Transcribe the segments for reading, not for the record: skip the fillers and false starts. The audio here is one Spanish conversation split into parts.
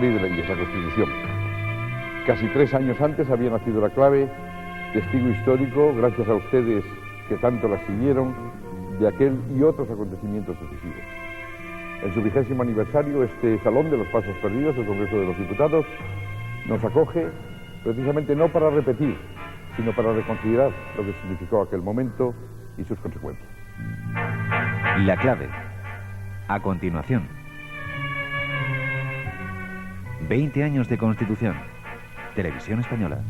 ley de leyes, la Constitución. Casi 3 años antes había nacido la clave, testigo histórico, gracias a ustedes que tanto la siguieron, de aquel y otros acontecimientos decisivos. En su 20º aniversario, este Salón de los Pasos Perdidos del Congreso de los Diputados nos acoge precisamente no para repetir, sino para reconsiderar lo que significó aquel momento y sus consecuencias. La clave. A continuación. 20 años de Constitución. Televisión Española.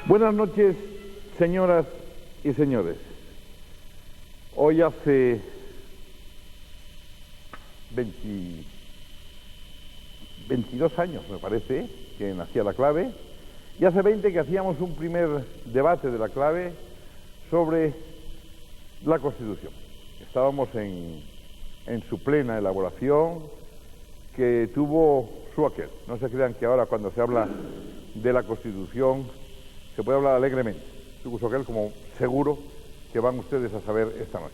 Buenas noches, señoras y señores. Hoy hace 22 años, me parece, que nacía la clave, y hace 20 que hacíamos un primer debate de la clave sobre La Constitución. Estábamos en su plena elaboración, que tuvo su aquel. No se crean que ahora cuando se habla de la Constitución se puede hablar alegremente. Tuvo su aquel, como seguro que van ustedes a saber esta noche.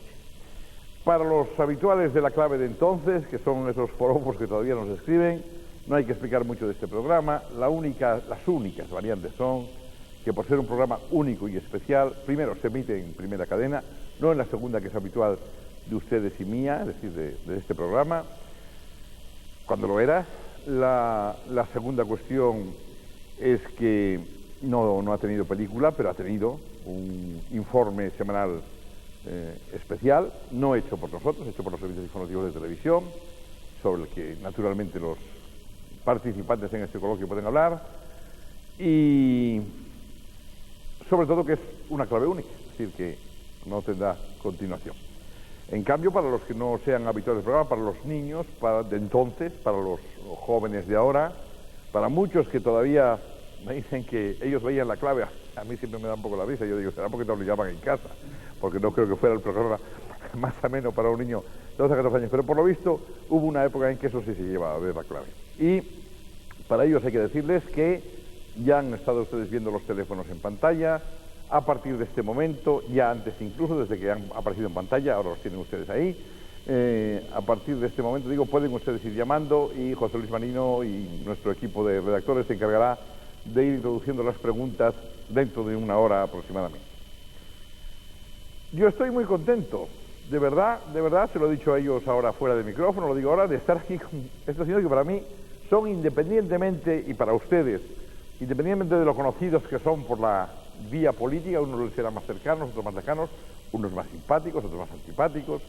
Para los habituales de La Clave de entonces, que son esos forofos que todavía nos escriben, no hay que explicar mucho de este programa. Las únicas variantes son que por ser un programa único y especial, primero se emite en primera cadena, no en la segunda que es habitual de ustedes y mía, es decir, de este programa, cuando lo era. La segunda cuestión es que no ha tenido película, pero ha tenido un informe semanal especial, no hecho por nosotros, hecho por los servicios informativos de televisión, sobre el que naturalmente los participantes en este coloquio pueden hablar, y sobre todo que es una clave única, es decir, que no tendrá continuación. En cambio, para los que no sean habituales del programa, para los niños de entonces, para los jóvenes de ahora, para muchos que todavía me dicen que ellos veían La Clave, a mí siempre me da un poco la risa, yo digo, será porque te obligaban en casa, porque no creo que fuera el programa más ameno para un niño de 12 a 14 años, pero por lo visto hubo una época en que eso sí se llevaba a ver La Clave. Y para ellos hay que decirles que ya han estado ustedes viendo los teléfonos en pantalla. A partir de este momento, ya antes incluso, desde que han aparecido en pantalla, ahora los tienen ustedes ahí, a partir de este momento, digo, pueden ustedes ir llamando y José Luis Marino y nuestro equipo de redactores se encargará de ir introduciendo las preguntas dentro de una hora aproximadamente. Yo estoy muy contento, de verdad, se lo he dicho a ellos ahora fuera del micrófono, lo digo ahora, de estar aquí con estos señores que para mí son independientemente, y para ustedes, independientemente de lo conocidos que son por la vía política, unos les serán más cercanos, otros más lejanos, unos más simpáticos, otros más antipáticos,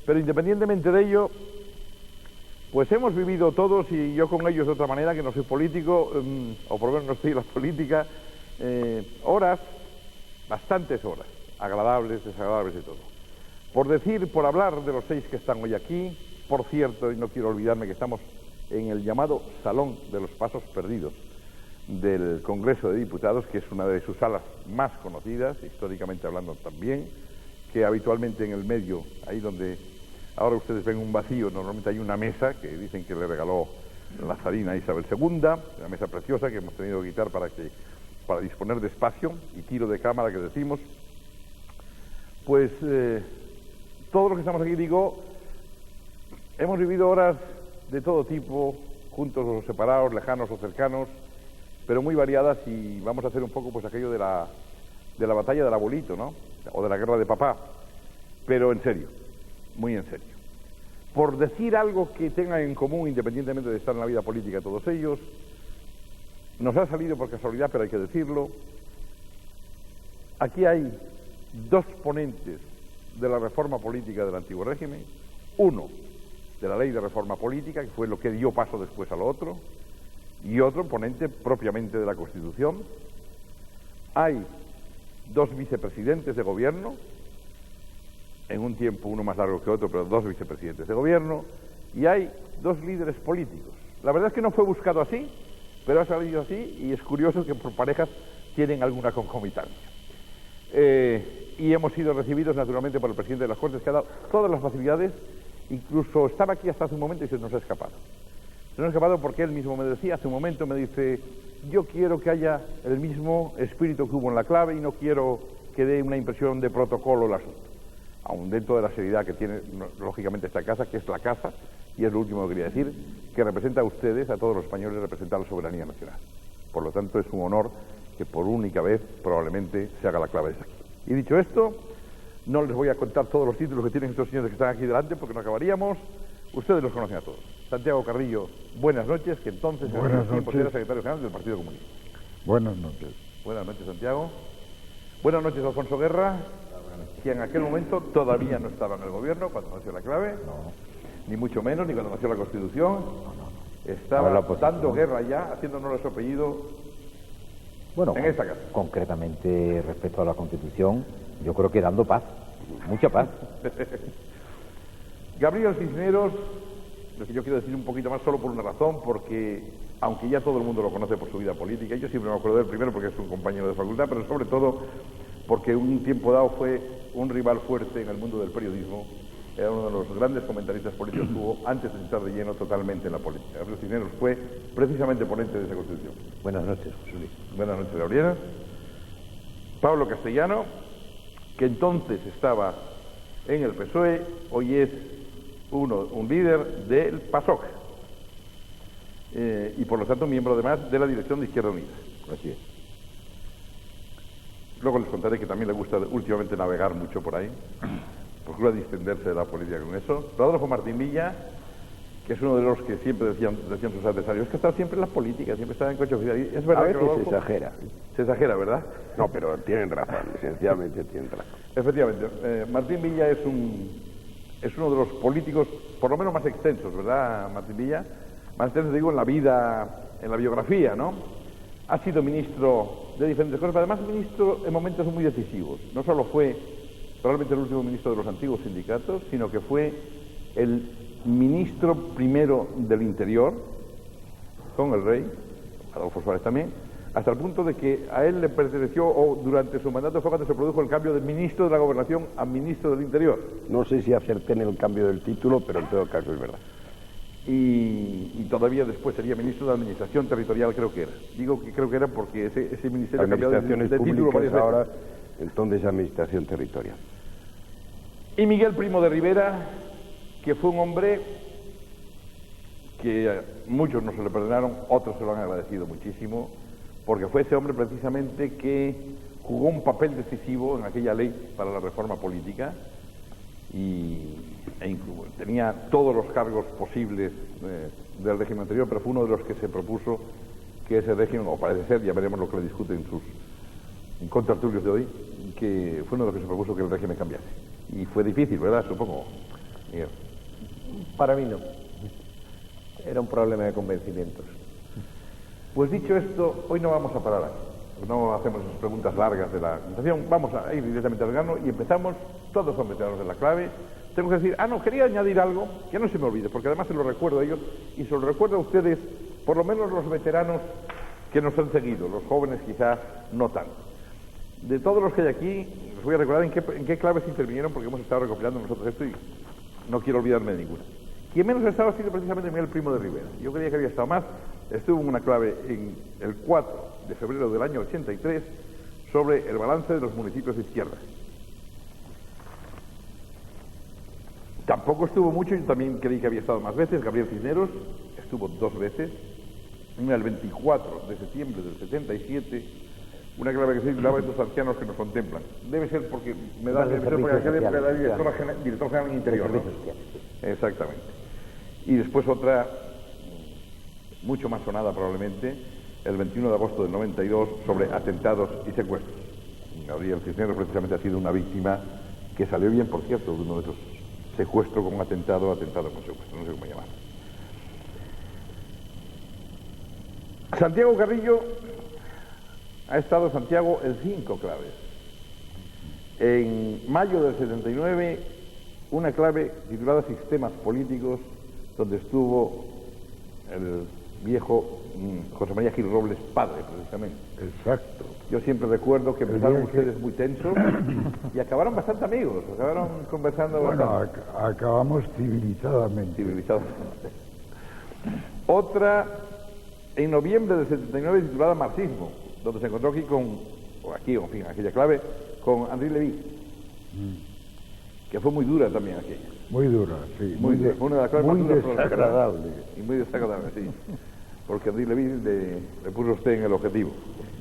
pero independientemente de ello, pues hemos vivido todos, y yo con ellos de otra manera, que no soy político, o por lo menos no estoy en la política, horas, bastantes horas, agradables, desagradables y todo. Por hablar de los 6 que están hoy aquí, por cierto, y no quiero olvidarme que estamos en el llamado Salón de los Pasos Perdidos del Congreso de Diputados, que es una de sus salas más conocidas, históricamente hablando también, que habitualmente en el medio, ahí donde ahora ustedes ven un vacío, normalmente hay una mesa que dicen que le regaló la zarina Isabel II, una mesa preciosa que hemos tenido que quitar para disponer de espacio y tiro de cámara que decimos. Pues todos los que estamos aquí, digo, hemos vivido horas de todo tipo, juntos o separados, lejanos o cercanos, pero muy variadas, y vamos a hacer un poco pues aquello de la batalla del abuelito, ¿no? O de la guerra de papá, pero en serio, muy en serio. Por decir algo que tengan en común, independientemente de estar en la vida política todos ellos, nos ha salido por casualidad, pero hay que decirlo, aquí hay 2 ponentes de la reforma política del antiguo régimen, uno de la ley de reforma política, que fue lo que dio paso después a lo otro, y otro ponente propiamente de la Constitución. Hay 2 vicepresidentes de gobierno, en un tiempo uno más largo que otro, pero 2 vicepresidentes de gobierno, y hay 2 líderes políticos. La verdad es que no fue buscado así, pero ha salido así, y es curioso que por parejas tienen alguna concomitancia. Y hemos sido recibidos naturalmente por el presidente de las Cortes, que ha dado todas las facilidades, incluso estaba aquí hasta hace un momento y se nos ha escapado. Se nos ha escapado porque él mismo me decía, hace un momento me dice, yo quiero que haya el mismo espíritu que hubo en La Clave y no quiero que dé una impresión de protocolo el asunto. Aún dentro de la seriedad que tiene, lógicamente, esta casa, que es la casa, y es lo último que quería decir, que representa a ustedes, a todos los españoles, representa la soberanía nacional. Por lo tanto, es un honor que por única vez probablemente se haga La Clave desde aquí. Y dicho esto, no les voy a contar todos los títulos que tienen estos señores que están aquí delante, porque no acabaríamos. Ustedes los conocen a todos. Santiago Carrillo, buenas noches, que entonces en aquel tiempo era secretario general del Partido Comunista. Buenas noches. Buenas noches, Santiago. Buenas noches, Alfonso Guerra, que en aquel momento todavía no estaba en el gobierno cuando nació La Clave, ni mucho menos, ni cuando nació la Constitución. Estaba dando guerra ya, haciéndonos su apellido en esta casa. Concretamente, respecto a la Constitución, yo creo que dando paz, mucha paz. Gabriel Cisneros, lo que yo quiero decir un poquito más solo por una razón, porque aunque ya todo el mundo lo conoce por su vida política, yo siempre me acuerdo de él primero porque es un compañero de facultad, pero sobre todo porque un tiempo dado fue un rival fuerte en el mundo del periodismo. Era uno de los grandes comentaristas políticos que hubo antes de entrar de lleno totalmente en la política. Gabriel Cisneros fue precisamente ponente de esa Constitución. Buenas noches, José Luis. Buenas noches, Gabriela. Pablo Castellano, que entonces estaba en el PSOE, hoy es un líder del PASOK y por lo tanto miembro además de la dirección de Izquierda Unida. Así es. Luego les contaré que también le gusta últimamente navegar mucho por ahí, procura distenderse de la política con eso. Rodolfo Martín Villa, que es uno de los que siempre decían sus adversarios, es que está siempre en la política, siempre está en coche oficial. Y es verdad a veces que Rodolfo, se exagera. Se exagera, ¿verdad? No, pero tienen razón, esencialmente tienen razón. Efectivamente, Martín Villa es uno de los políticos, por lo menos más extensos, ¿verdad, Martín Villa? Más extensos, digo, en la vida, en la biografía, ¿no? Ha sido ministro de diferentes cosas, pero además ministro en momentos muy decisivos. No solo fue probablemente el último ministro de los antiguos sindicatos, sino que fue el ministro primero del Interior, con el rey, Adolfo Suárez también, hasta el punto de que a él le perteneció, o durante su mandato fue cuando se produjo el cambio de ministro de la Gobernación a ministro del Interior. No sé si acerté en el cambio del título, pero en todo caso es verdad. Y todavía después sería ministro de Administración Territorial, creo que era. Digo que creo que era porque ese ministerio ha cambiado de título varias veces. Ahora, entonces, Administración Territorial. Y Miguel Primo de Rivera, que fue un hombre que muchos no se le perdonaron, otros se lo han agradecido muchísimo, porque fue ese hombre precisamente que jugó un papel decisivo en aquella ley para la reforma política e incluso tenía todos los cargos posibles del régimen anterior, pero fue uno de los que se propuso que ese régimen, o parece ser, ya veremos lo que le discuten sus contertulios de hoy, que fue uno de los que se propuso que el régimen cambiase. Y fue difícil, ¿verdad? Supongo, Miguel. Para mí no. Era un problema de convencimientos. Pues dicho esto, hoy no vamos a parar aquí. No hacemos esas preguntas largas de la presentación. Vamos a ir directamente al grano y empezamos. Todos son veteranos de la clave. Tengo que decir, quería añadir algo que no se me olvide, porque además se lo recuerdo a ellos y se lo recuerdo a ustedes, por lo menos los veteranos que nos han seguido, los jóvenes quizás no tanto. De todos los que hay aquí, les voy a recordar en qué claves intervinieron, porque hemos estado recopilando nosotros esto y no quiero olvidarme de ninguna. Quien menos ha estado ha sido precisamente Miguel Primo de Rivera. Yo creía que había estado más. Estuvo en una clave en el 4 de febrero del año 83 sobre el balance de los municipios de izquierda. Tampoco estuvo mucho, yo también creí que había estado más veces. Gabriel Cisneros estuvo 2 veces. Una el 24 de septiembre del 77, una clave que se titulaba Estos ancianos que nos contemplan. Debe ser porque me da la impresión porque aquella época era director general en Interior, ¿no? Exactamente. Y después otra, mucho más sonada probablemente, el 21 de agosto del 92, sobre atentados y secuestros. Gabriel Cisneros precisamente ha sido una víctima que salió bien, por cierto, de uno de esos secuestros con atentado con secuestro, no sé cómo llamar. Santiago Carrillo ha estado Santiago en 5 claves. En mayo del 79, una clave titulada Sistemas Políticos, donde estuvo el viejo José María Gil Robles, padre, precisamente. Exacto. Yo siempre recuerdo que empezaron ustedes muy tensos y acabaron bastante amigos, acabaron conversando bastante. Acabamos civilizadamente. Otra, en noviembre del 79, titulada Marxismo, donde se encontró en aquella clave, con Henri Levy, que fue muy dura también aquella. Muy dura, sí. Muy desagradable. Y muy desagradable, sí. Porque Henri Levy le puso usted en el objetivo,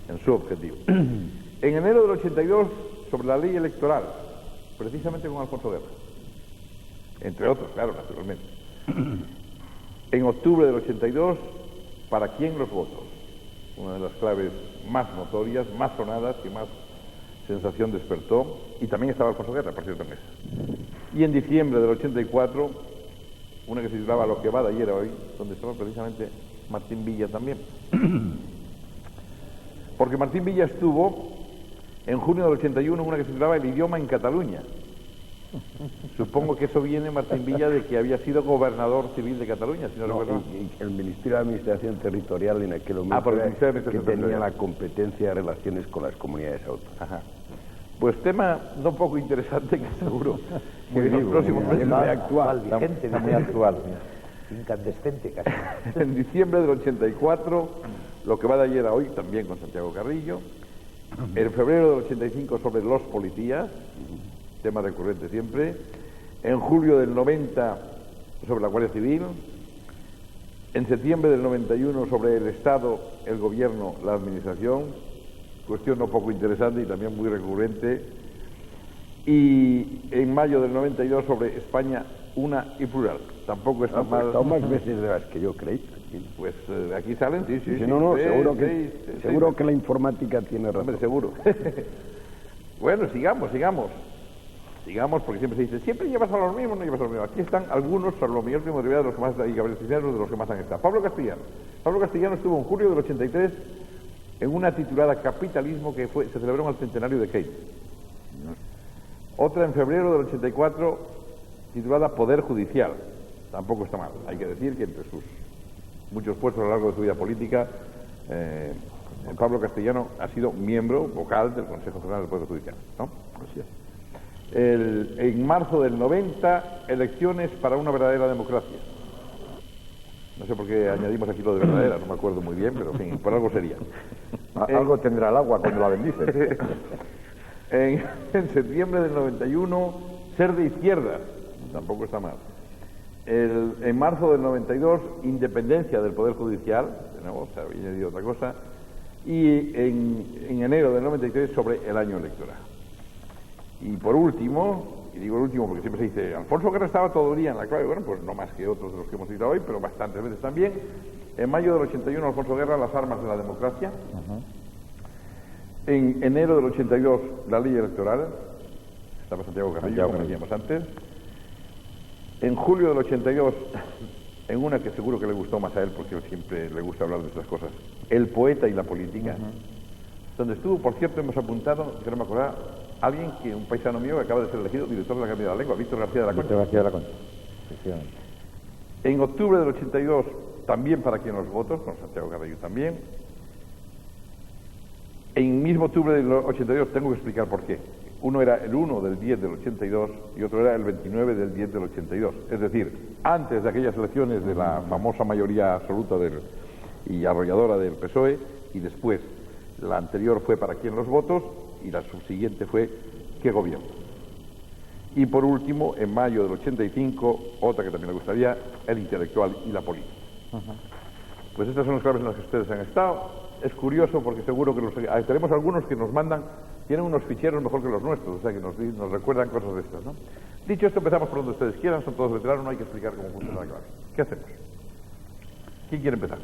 en su objetivo. En enero del 82, sobre la ley electoral, precisamente con Alfonso Guerra. Entre otros, claro, naturalmente. En octubre del 82, ¿para quién los votos? Una de las claves más notorias, más sonadas, que más sensación despertó, y también estaba Alfonso Guerra, por cierto, en esa. Y en diciembre del 84, una que se titulaba Lo que va de ayer a hoy, donde estaba precisamente Martín Villa también. Porque Martín Villa estuvo en junio del 81 en una que se titulaba El idioma en Cataluña. Supongo que eso viene, Martín Villa, de que había sido gobernador civil de Cataluña, si no recuerdo. El Ministerio de Administración Territorial en aquel momento por el Ministerio de que Administración tenía Territorial. la competencia de relaciones con las comunidades autónomas. Ajá. Pues tema no poco interesante que seguro que en los próximos meses muy va actual. Vigente, está muy actual, incandescente casi. En diciembre del 84, lo que va de ayer a hoy, también con Santiago Carrillo. En febrero del 85 sobre los policías, tema recurrente siempre. En julio del 90 sobre la Guardia Civil. En septiembre del 91 sobre el Estado, el Gobierno, la Administración. Cuestión no poco interesante y también muy recurrente. Y en mayo del 92 sobre España una y plural. Tampoco está mal. Estado más veces de las que yo creí. Pues aquí salen, sí. Sí, no, seis, seguro seis. que la informática tiene razón. Hombre, seguro. Bueno, sigamos. Sigamos, porque siempre se dice, siempre llevas a los mismos, no llevas a los mismos. Aquí están algunos, Salomé Miguel Primo de Rivera, de los que más, y Gabriel Cisneros, de los que más han estado. Pablo Castellano estuvo en julio del 83 en una titulada Capitalismo que se celebró en el centenario de Keynes. Otra en febrero del 84 titulada Poder Judicial. Tampoco está mal. Hay que decir que entre sus muchos puestos a lo largo de su vida política, Pablo Castellano ha sido miembro vocal del Consejo General del Poder Judicial, ¿no? Así es. En marzo del 90, elecciones para una verdadera democracia. No sé por qué añadimos aquí lo de verdadera, no me acuerdo muy bien, pero en fin, por algo sería. Algo tendrá el agua cuando la bendice. En septiembre del 91, ser de izquierda, tampoco está mal. En marzo del 92, independencia del Poder Judicial, de nuevo, se había añadido otra cosa, y en enero del 93 sobre el año electoral. Y por último, y digo el último porque siempre se dice, Alfonso Guerra estaba todo el día en la clave, bueno, pues no más que otros de los que hemos citado hoy, pero bastantes veces también. En mayo del 81, Alfonso Guerra, las armas de la democracia. En enero del 82, la ley electoral, estaba Santiago Carrillo, como decíamos antes. En julio del 82, en una que seguro que le gustó más a él, porque él siempre le gusta hablar de estas cosas, El poeta y la política, donde estuvo, por cierto, hemos apuntado, que no me acordaba, un paisano mío que acaba de ser elegido director de la Academia de la Lengua, Víctor García de la Concha. Víctor García de la Concha, efectivamente. En octubre del 82, también para quien los votos, con Santiago Carrillo también. En mismo octubre del 82, tengo que explicar por qué. Uno era el 1 del 10 del 82 y otro era el 29 del 10 del 82. Es decir, antes de aquellas elecciones de la famosa mayoría absoluta y arrolladora del PSOE, y después la anterior fue para quién los votos y la subsiguiente fue qué gobierno. Y por último, en mayo del 85, otra que también le gustaría, el intelectual y la política. Pues estas son las claves en las que ustedes han estado. Es curioso porque seguro que tenemos algunos que nos mandan, tienen unos ficheros mejor que los nuestros, o sea que nos recuerdan cosas de estas, ¿no? Dicho esto, empezamos por donde ustedes quieran, son todos veteranos, no hay que explicar cómo funciona la clave. ¿Qué hacemos? ¿Quién quiere empezar?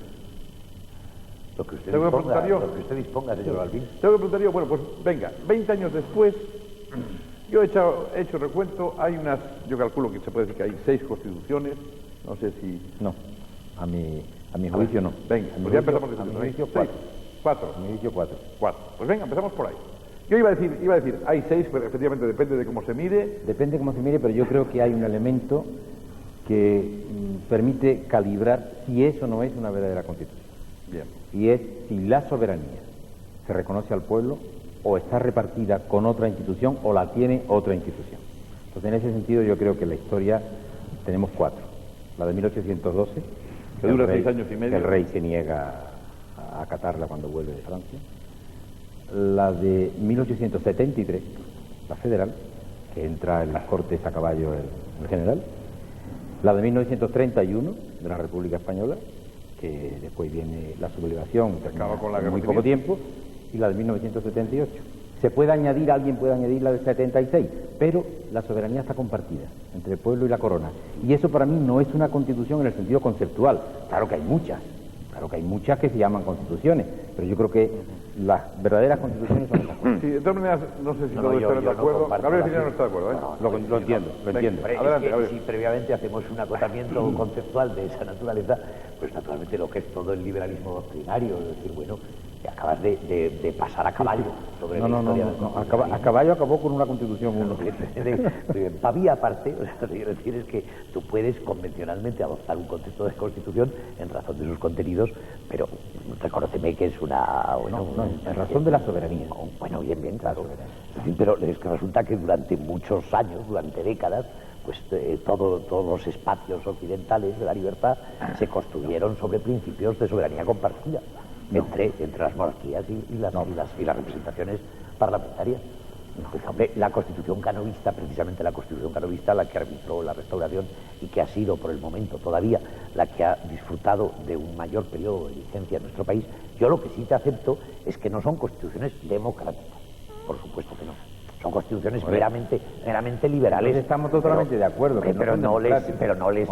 Lo que usted ¿Tengo que disponga, preguntar yo? lo que usted disponga, señor Balbín. Tengo que preguntar yo, bueno, pues venga, 20 años después, yo he hecho recuento, hay yo calculo que se puede decir que hay 6 constituciones, no sé si... No, a mi juicio no. Venga, pues ya empezamos a mi discutiendo. juicio 6, 4. A mi juicio 4. 4. Pues venga, empezamos por ahí. Yo iba a decir, hay 6, pero efectivamente depende de cómo se mire. Depende cómo se mire, pero yo creo que hay un elemento que permite calibrar si es o no es una verdadera constitución. Bien. Y es si la soberanía se reconoce al pueblo o está repartida con otra institución o la tiene otra institución. Entonces, en ese sentido, yo creo que en la historia tenemos 4. La de 1812, que dura 6 años y medio. El rey se niega a acatarla cuando vuelve de Francia. La de 1873, la federal, que entra en las Cortes a caballo el general. La de 1931, de la República Española, que después viene la sublevación, Se acaba con la en guerra muy civil. poco tiempo, y la de 1978. Alguien puede añadir la del 76, pero la soberanía está compartida entre el pueblo y la corona. Y eso para mí no es una constitución en el sentido conceptual. Claro que hay muchas que se llaman constituciones, pero yo creo que las verdaderas constituciones son esas. Sí, de todas maneras, no sé si todos estarán de acuerdo. Gabriel Cisneros no está de acuerdo, ¿eh? Lo entiendo, lo entiendo. Venga, adelante, Es que Gabriel. si previamente hacemos un acotamiento conceptual de esa naturaleza, pues naturalmente lo que es todo el liberalismo doctrinario, es decir, bueno, Acabas de pasar a caballo sobre la historia. A caballo acabó con una Constitución 1. Pavía aparte, o sea, lo que quiero decir es que tú puedes convencionalmente adoptar un concepto de Constitución en razón de sus contenidos, pero reconóceme que es una... Bueno, en razón de la soberanía. Bueno, bien, claro. Es decir, pero es que resulta que durante muchos años, durante décadas, pues todos los espacios occidentales de la libertad se construyeron sobre principios de soberanía compartida entre las monarquías y las representaciones parlamentarias. Pues, hombre, la Constitución canovista, precisamente la Constitución canovista, la que arbitró la Restauración y que ha sido por el momento todavía la que ha disfrutado de un mayor periodo de vigencia en nuestro país, yo lo que sí te acepto es que no son constituciones democráticas, por supuesto que no. Son constituciones meramente liberales. Estamos totalmente de acuerdo. Pero no les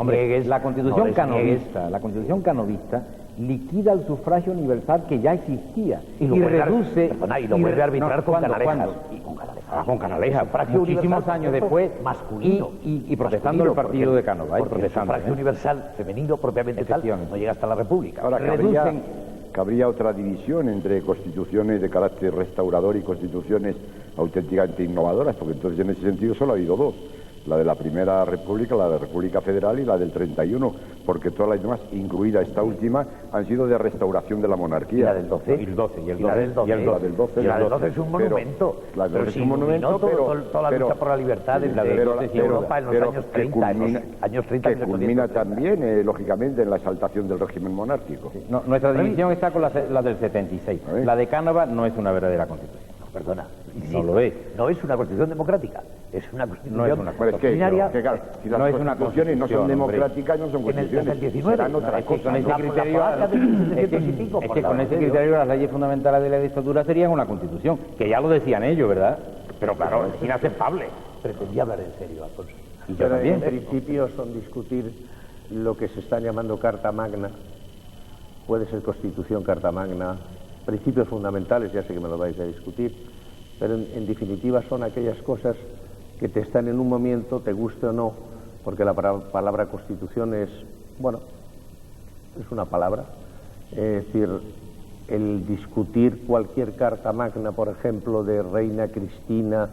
niegues. La Constitución canovista liquida el sufragio universal que ya existía y reduce... Y lo vuelve a arbitrar con Canalejas. Con Canalejas, muchísimos años después, masculino. Y protestando el partido de Cánovas. Porque el sufragio universal femenino propiamente tal no llega hasta la República. Ahora, cabría otra división entre constituciones de carácter restaurador y constituciones auténticamente innovadoras, porque entonces en ese sentido solo ha habido dos: la de la Primera República, la de la República Federal y la del 31, porque todas las demás, incluida esta última, han sido de restauración de la monarquía. ¿Y la del 12? Y el 12. La del 12 es un monumento. La del 12 es un monumento, toda la lucha por la libertad en Europa en los años 30. Que culmina también, lógicamente, en la exaltación del régimen monárquico. Sí. No, nuestra división está con la del 76. La de Cánovas no es una verdadera constitución. Perdona. No lo es. No es una constitución democrática, es una constitución ordinaria. Si las constituciones no son democráticas, no son constituciones. En el 19 serán otra cosa. Con ese criterio, es que con ese criterio las leyes fundamentales de la dictadura serían una constitución, que ya lo decían ellos, ¿verdad? Pero claro, es inaceptable. Pretendía hablar en serio, Alfonso. Y yo también. En principio son discutir lo que se está llamando Carta Magna, puede ser Constitución, Carta Magna, principios fundamentales, ya sé que me lo vais a discutir, pero en definitiva son aquellas cosas que te están en un momento, te guste o no, porque la palabra Constitución es, bueno, es una palabra, es decir, el discutir cualquier Carta Magna, por ejemplo, de Reina Cristina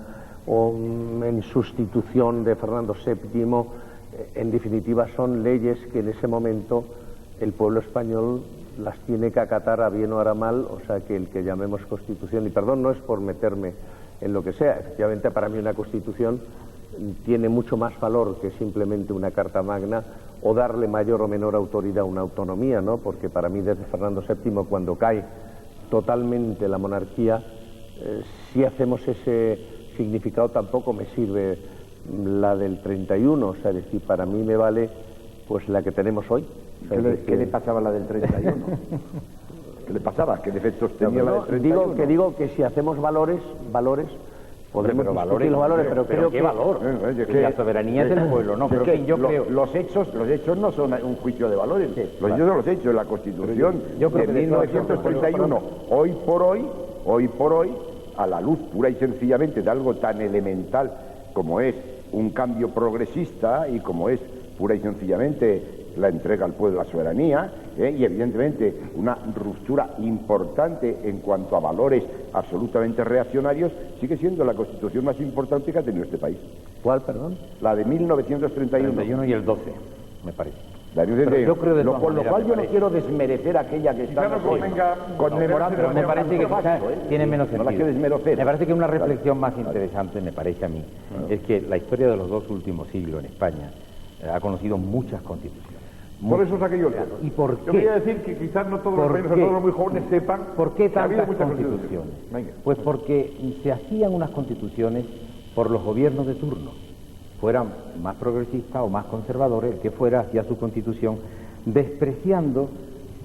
o en sustitución de Fernando VII, en definitiva son leyes que en ese momento el pueblo español las tiene que acatar a bien o a mal, o sea que el que llamemos Constitución, y perdón, no es por meterme en lo que sea, efectivamente para mí una Constitución tiene mucho más valor que simplemente una Carta Magna o darle mayor o menor autoridad a una autonomía, ¿no? Porque para mí desde Fernando VII, cuando cae totalmente la monarquía, si hacemos ese significado tampoco me sirve la del 31, o sea, es decir, para mí me vale pues la que tenemos hoy. ¿Qué le pasaba a la del 31? ¿Qué le pasaba? ¿Qué defectos tenía la del 31? Digo que si hacemos valores podremos discutir los valores, pero creo ¿qué que... valor? La soberanía es del pueblo, ¿no? Pero yo creo... Los hechos no son un juicio de valores. Los hechos son los hechos. La Constitución de 1931, hoy por hoy, a la luz pura y sencillamente de algo tan elemental como es un cambio progresista y como es pura y sencillamente la entrega al pueblo de la soberanía, y evidentemente una ruptura importante en cuanto a valores absolutamente reaccionarios, sigue siendo la Constitución más importante que ha tenido este país. ¿Cuál, perdón? La de 1931. 31 y el 12, me parece. Pero yo creo de por lo cual yo no quiero desmerecer aquella que está conmemorando. Pero me parece que quizás tiene menos sentido. No la quiero desmerecer. Me parece que una reflexión más interesante, me parece a mí, es que la historia de los dos últimos siglos en España ha conocido muchas constituciones. Por eso saqué yo el tema. ¿Y por qué? Yo quería decir que quizás no todos los países, todos los muy jóvenes sepan ¿por qué que ha habido tantas muchas constituciones? Pues porque se hacían unas constituciones por los gobiernos de turno, fueran más progresistas o más conservadores, el que fuera hacía su constitución, despreciando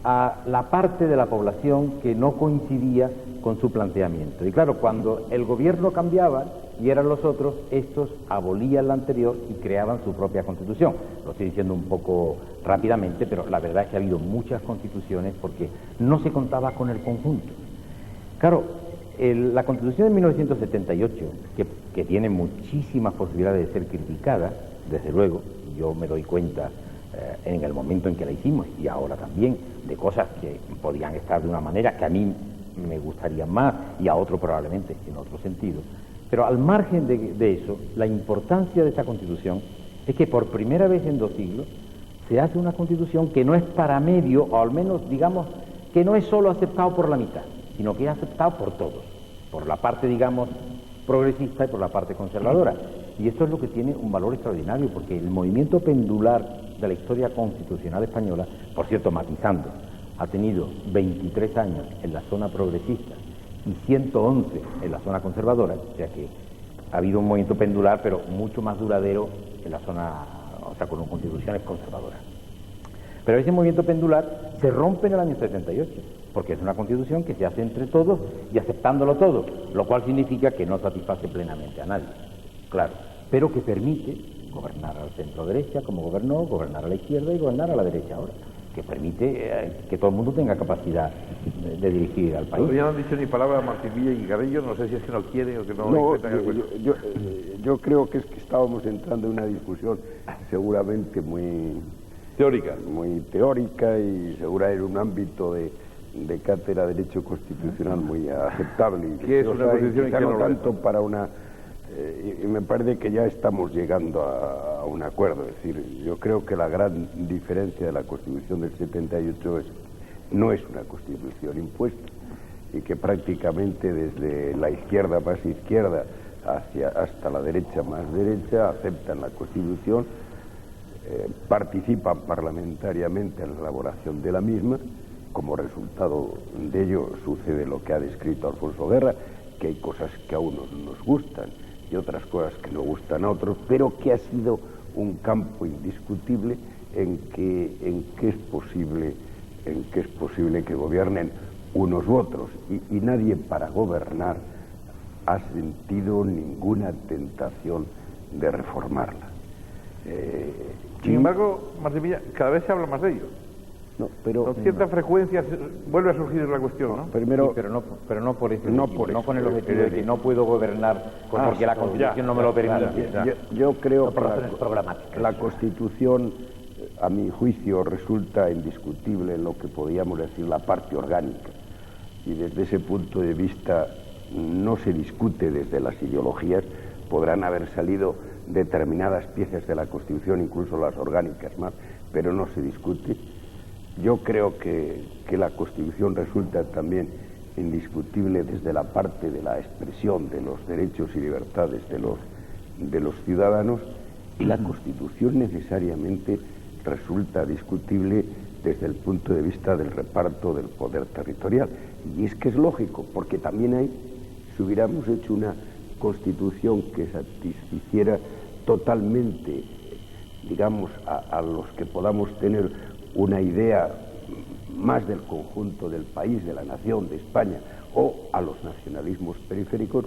a la parte de la población que no coincidía con su planteamiento. Y claro, cuando el gobierno cambiaba y eran los otros, estos abolían la anterior y creaban su propia constitución. Lo estoy diciendo un poco rápidamente, pero la verdad es que ha habido muchas constituciones porque no se contaba con el conjunto. Claro, la Constitución de 1978, que tiene muchísimas posibilidades de ser criticada, desde luego, yo me doy cuenta en el momento en que la hicimos y ahora también, de cosas que podían estar de una manera que a mí me gustaría más y a otro probablemente en otro sentido. Pero al margen de eso, la importancia de esta Constitución es que por primera vez en 2 siglos se hace una Constitución que no es para medio, o al menos digamos que no es solo aceptado por la mitad, sino que es aceptado por todos, por la parte digamos progresista y por la parte conservadora. Y esto es lo que tiene un valor extraordinario, porque el movimiento pendular de la historia constitucional española, por cierto, matizando, ha tenido 23 años en la zona progresista y 111 en la zona conservadora, o sea que ha habido un movimiento pendular, pero mucho más duradero en la zona, o sea, con constituciones conservadoras. Pero ese movimiento pendular se rompe en el año 78, porque es una constitución que se hace entre todos y aceptándolo todo, lo cual significa que no satisface plenamente a nadie, claro, pero que permite gobernar al centro derecha como gobernó, gobernar a la izquierda y gobernar a la derecha ahora, que permite que todo el mundo tenga capacidad de dirigir al país. Todavía no han dicho ni palabra a Martín Villa y Garello, no sé si es que no quiere o que no... Yo creo que es que estábamos entrando en una discusión seguramente muy teórica y segura en un ámbito de cátedra de Derecho Constitucional muy aceptable. ¿Qué es una constitución y qué no no tanto para una... y me parece que ya estamos llegando a un acuerdo. Es decir, yo creo que la gran diferencia de la Constitución del 78 no es una Constitución impuesta, y que prácticamente desde la izquierda más izquierda hasta la derecha más derecha aceptan la Constitución, participan parlamentariamente en la elaboración de la misma. Como resultado de ello sucede lo que ha descrito Alfonso Guerra, que hay cosas que a unos nos gustan y otras cosas que no gustan a otros, pero que ha sido un campo indiscutible en que es posible que gobiernen unos u otros, y nadie para gobernar ha sentido ninguna tentación de reformarla. Sin embargo, Martín Villa, cada vez se habla más de ello. No, pero con cierta frecuencia vuelve a surgir la cuestión, ¿no? Primero, sí, pero no por eso, no con el objetivo de que no puedo gobernar porque la Constitución no me lo permite. Yo creo que la Constitución, a mi juicio, resulta indiscutible en lo que podríamos decir la parte orgánica, y desde ese punto de vista no se discute desde las ideologías. Podrán haber salido determinadas piezas de la Constitución, incluso las orgánicas más, pero no se discute. Yo creo que la Constitución resulta también indiscutible desde la parte de la expresión de los derechos y libertades de los ciudadanos, y la Constitución necesariamente resulta discutible desde el punto de vista del reparto del poder territorial. Y es que es lógico, porque también ahí, si hubiéramos hecho una Constitución que satisficiera totalmente, digamos, a los que podamos tener una idea más del conjunto del país, de la nación, de España, o a los nacionalismos periféricos,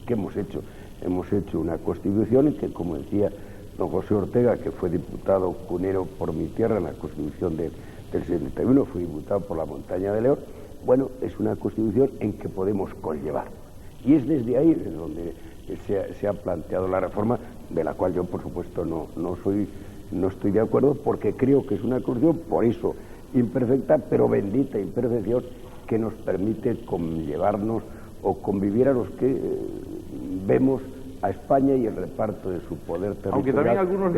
¿qué hemos hecho? Hemos hecho una Constitución en que, como decía don José Ortega, que fue diputado cunero por mi tierra en la Constitución del 71, fue diputado por la Montaña de León. Bueno, es una Constitución en que podemos conllevar. Y es desde ahí desde donde se ha planteado la reforma, de la cual yo, por supuesto, no estoy de acuerdo, porque creo que es una Constitución, por eso, imperfecta, pero bendita imperfección, que nos permite conllevarnos o convivir a los que vemos a España y el reparto de su poder territorial. Aunque también algunos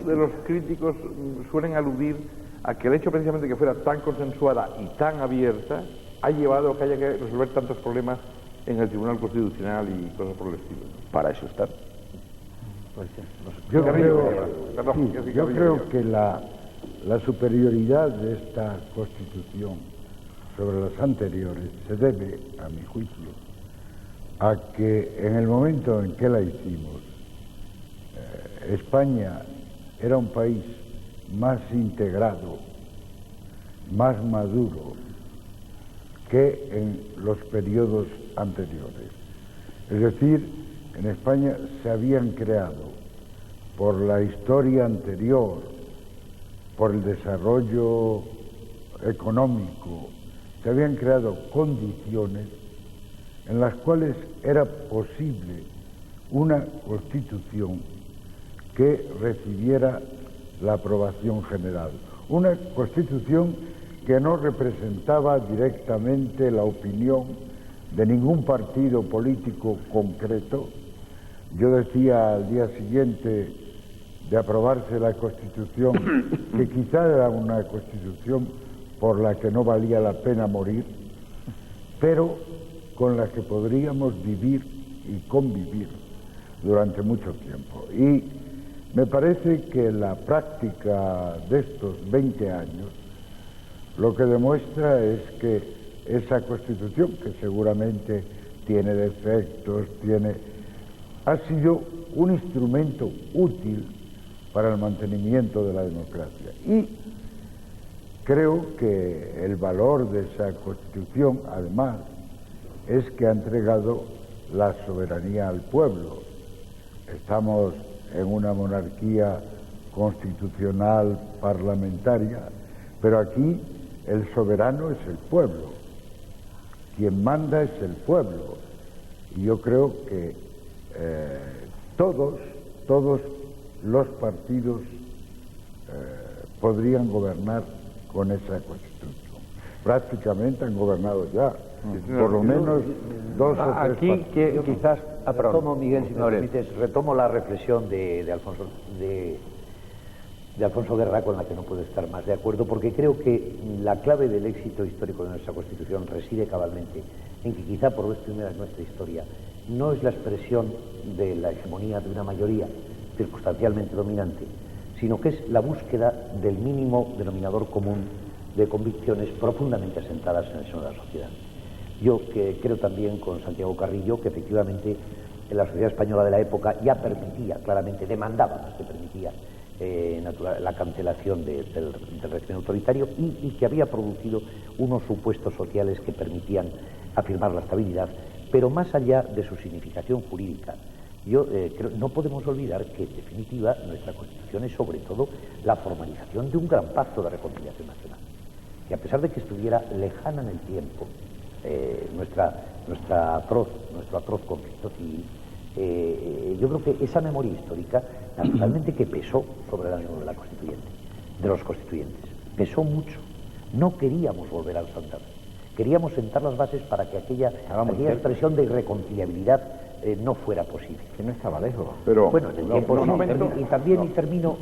de los críticos suelen aludir a que el hecho precisamente que fuera tan consensuada y tan abierta ha llevado a que haya que resolver tantos problemas en el Tribunal Constitucional y cosas por el estilo. Para eso está. Yo creo que la superioridad de esta Constitución sobre las anteriores se debe, a mi juicio, a que en el momento en que la hicimos, España era un país más integrado, más maduro que en los periodos anteriores. Es decir, en España se habían creado, por la historia anterior, por el desarrollo económico, se habían creado condiciones en las cuales era posible una Constitución que recibiera la aprobación general. Una Constitución que no representaba directamente la opinión de ningún partido político concreto. Yo decía al día siguiente de aprobarse la Constitución que quizá era una Constitución por la que no valía la pena morir, pero con la que podríamos vivir y convivir durante mucho tiempo. Y me parece que la práctica de estos 20 años lo que demuestra es que esa Constitución, que seguramente tiene defectos, ha sido un instrumento útil para el mantenimiento de la democracia. Y creo que el valor de esa Constitución, además, es que ha entregado la soberanía al pueblo. Estamos en una monarquía constitucional parlamentaria, pero aquí el soberano es el pueblo, quien manda es el pueblo. Y yo creo que todos los partidos podrían gobernar con esa Constitución. Prácticamente han gobernado ya, por lo menos 2 o 3 aquí partidos. quizás retomo, Miguel, si me permites, retomo la reflexión de Alfonso Guerra, con la que no puedo estar más de acuerdo, porque creo que la clave del éxito histórico de nuestra Constitución reside cabalmente en que quizá por vez primera en nuestra historia no es la expresión de la hegemonía de una mayoría circunstancialmente dominante, sino que es la búsqueda del mínimo denominador común de convicciones profundamente asentadas en el seno de la sociedad. Yo creo también con Santiago Carrillo que efectivamente la sociedad española de la época ya permitía, claramente demandaba más que permitía, la cancelación del régimen autoritario y que había producido unos supuestos sociales que permitían afirmar la estabilidad, pero más allá de su significación jurídica. Yo creo, no podemos olvidar que, en definitiva, nuestra Constitución es sobre todo la formalización de un gran pacto de reconciliación nacional. Y a pesar de que estuviera lejana en el tiempo, nuestro atroz conflicto civil, yo creo que esa memoria histórica, naturalmente, que pesó sobre el ánimo de los constituyentes, pesó mucho. No queríamos volver al estándar. Queríamos sentar las bases para que aquella expresión de irreconciliabilidad no fuera posible. Que no estaba lejos. Pero, bueno, en el tiempo sí, y también termino,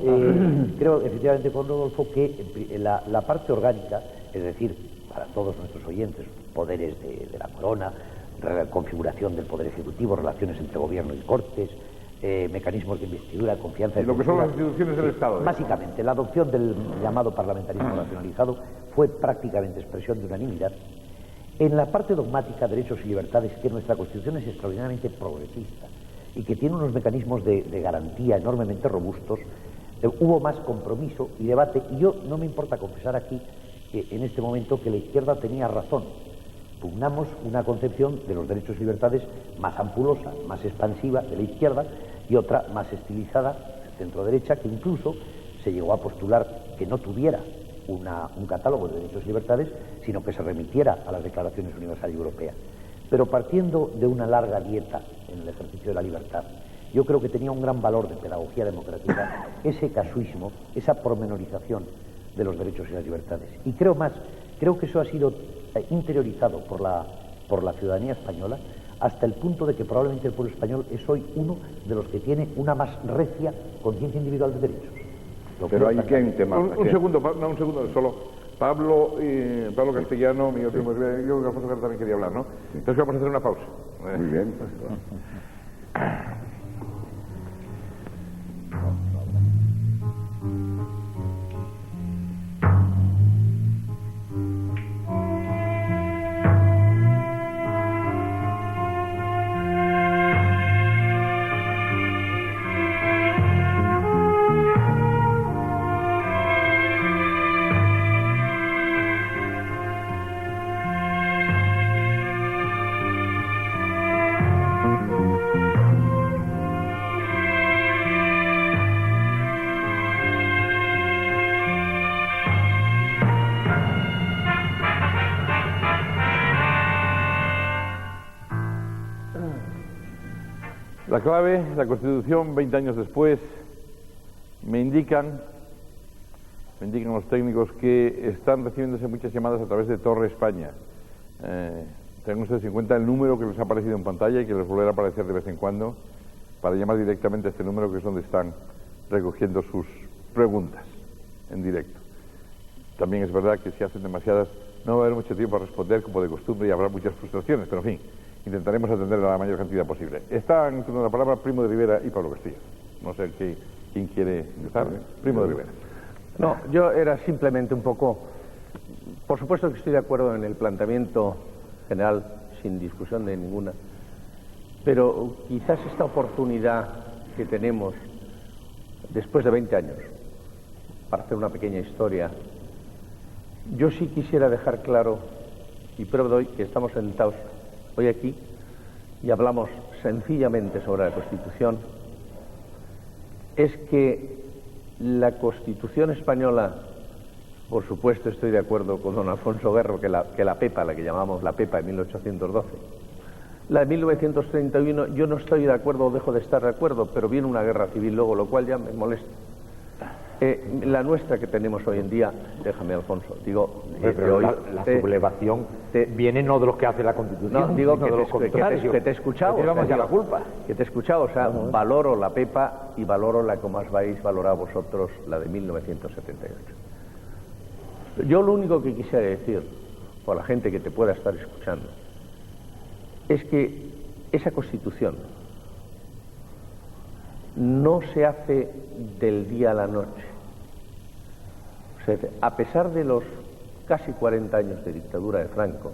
creo efectivamente con Rodolfo que la parte orgánica, es decir, para todos nuestros oyentes, poderes de la corona, configuración del poder ejecutivo, relaciones entre gobierno y cortes, mecanismos de investidura, confianza... Y lo que son las instituciones del Estado. Básicamente, la adopción del llamado parlamentarismo racionalizado fue prácticamente expresión de unanimidad. En la parte dogmática, derechos y libertades, que nuestra Constitución es extraordinariamente progresista y que tiene unos mecanismos de garantía enormemente robustos, hubo más compromiso y debate, y yo no me importa confesar aquí que en este momento que la izquierda tenía razón. Pugnamos una concepción de los derechos y libertades más ampulosa, más expansiva de la izquierda, y otra más estilizada, centro-derecha, que incluso se llegó a postular que no tuviera un catálogo de derechos y libertades, sino que se remitiera a las declaraciones universales y europeas. Pero partiendo de una larga dieta en el ejercicio de la libertad, yo creo que tenía un gran valor de pedagogía democrática ese casuismo, esa pormenorización de los derechos y las libertades. Y creo que eso ha sido interiorizado por la ciudadanía española hasta el punto de que probablemente el pueblo español es hoy uno de los que tiene una más recia conciencia individual de derechos. Pero hay que hay un tema. Un segundo solo. Pablo Castellano, mi primo, yo creo que Alfonso Guerra también quería hablar, ¿no? Entonces vamos a hacer una pausa. Muy bien. La clave, la Constitución, 20 años después, me indican me indican los técnicos que están recibiéndose muchas llamadas a través de Torre España. Tengan ustedes en cuenta el número que les ha aparecido en pantalla y que les volverá a aparecer de vez en cuando para llamar directamente a este número, que es donde están recogiendo sus preguntas en directo. También es verdad que si hacen demasiadas no va a haber mucho tiempo a responder como de costumbre y habrá muchas frustraciones, pero en fin, intentaremos atender a la mayor cantidad posible. Están con la palabra Primo de Rivera y Pablo Castillo. No sé quién quiere empezar. Primo de Rivera. No, yo era simplemente un poco... Por supuesto que estoy de acuerdo en el planteamiento general, sin discusión de ninguna, pero quizás esta oportunidad que tenemos después de 20 años para hacer una pequeña historia, yo sí quisiera dejar claro, y prueba doy que estamos sentados hoy aquí y hablamos sencillamente sobre la Constitución, es que la Constitución española, por supuesto estoy de acuerdo con don Alfonso Guerro, que la PEPA, la que llamamos la PEPA de 1812, la de 1931 yo no estoy de acuerdo o dejo de estar de acuerdo, pero viene una guerra civil luego, lo cual ya me molesta. La nuestra que tenemos hoy en día, déjame Alfonso, digo... Pero la sublevación viene no de los que hace la Constitución, no, digo sino de los contrarios. que te he escuchado, la culpa. Que te he escuchado, o sea, valoro la PEPA y valoro la que más vais a valorar vosotros, la de 1978. Yo lo único que quisiera decir, por la gente que te pueda estar escuchando, es que esa Constitución no se hace del día a la noche. O sea, a pesar de los casi 40 años de dictadura de Franco,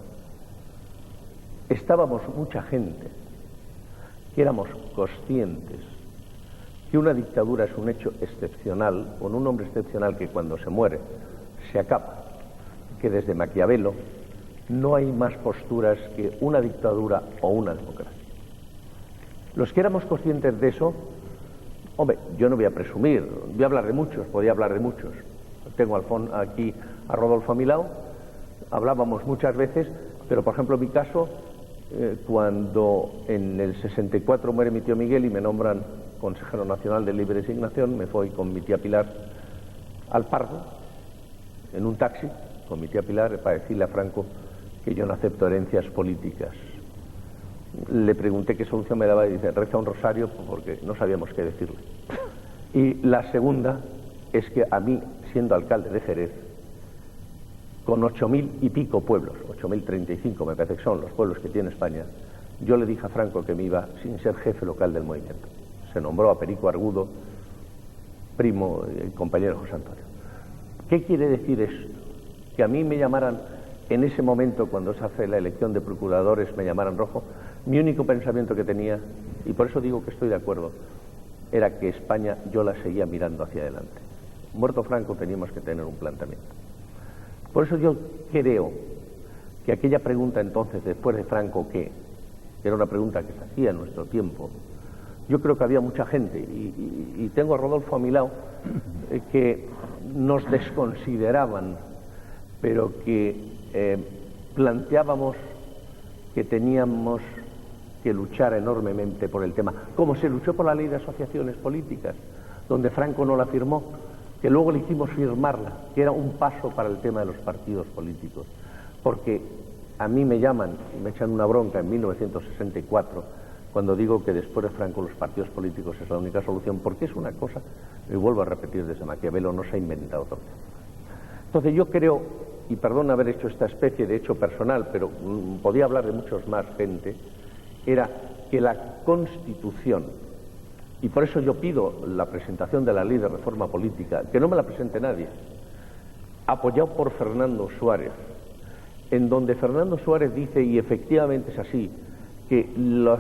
estábamos mucha gente que éramos conscientes que una dictadura es un hecho excepcional, con un hombre excepcional que cuando se muere se acaba, que desde Maquiavelo no hay más posturas que una dictadura o una democracia. Los que éramos conscientes de eso, hombre, yo no voy a presumir, voy a hablar de muchos, podía hablar de muchos. Tengo aquí a Rodolfo a mi lado, hablábamos muchas veces, pero por ejemplo en mi caso, cuando en el 64 muere mi tío Miguel y me nombran consejero nacional de libre designación, me fui con mi tía Pilar al Pardo, en un taxi, con mi tía Pilar, para decirle a Franco que yo no acepto herencias políticas. Le pregunté qué solución me daba y dice, reza un rosario, porque no sabíamos qué decirle. Y la segunda es que a mí, siendo alcalde de Jerez, con 8.000 y pico pueblos, 8.035 me parece que son los pueblos que tiene España, yo le dije a Franco que me iba sin ser jefe local del movimiento. Se nombró a Perico Argudo, primo y compañero José Antonio. ¿Qué quiere decir esto? Que a mí me llamaran en ese momento, cuando se hace la elección de procuradores, me llamaran rojo. Mi único pensamiento que tenía, y por eso digo que estoy de acuerdo, era que España yo la seguía mirando hacia adelante. Muerto Franco teníamos que tener un planteamiento. Por eso yo creo que aquella pregunta entonces, después de Franco, que era una pregunta que se hacía en nuestro tiempo, yo creo que había mucha gente, y tengo a Rodolfo a mi lado, que nos desconsideraban, pero que planteábamos que teníamos que luchar enormemente por el tema, como se luchó por la ley de asociaciones políticas, donde Franco no la firmó, que luego le hicimos firmarla, que era un paso para el tema de los partidos políticos, porque a mí me llaman y me echan una bronca en 1964 cuando digo que después de Franco los partidos políticos es la única solución, porque es una cosa, y vuelvo a repetir, desde Maquiavelo no se ha inventado todo. Entonces yo creo, y perdón haber hecho esta especie de hecho personal, pero podía hablar de muchos más gente, era que la Constitución, y por eso yo pido la presentación de la ley de reforma política, que no me la presente nadie, apoyado por Fernando Suárez, en donde Fernando Suárez dice, y efectivamente es así, que los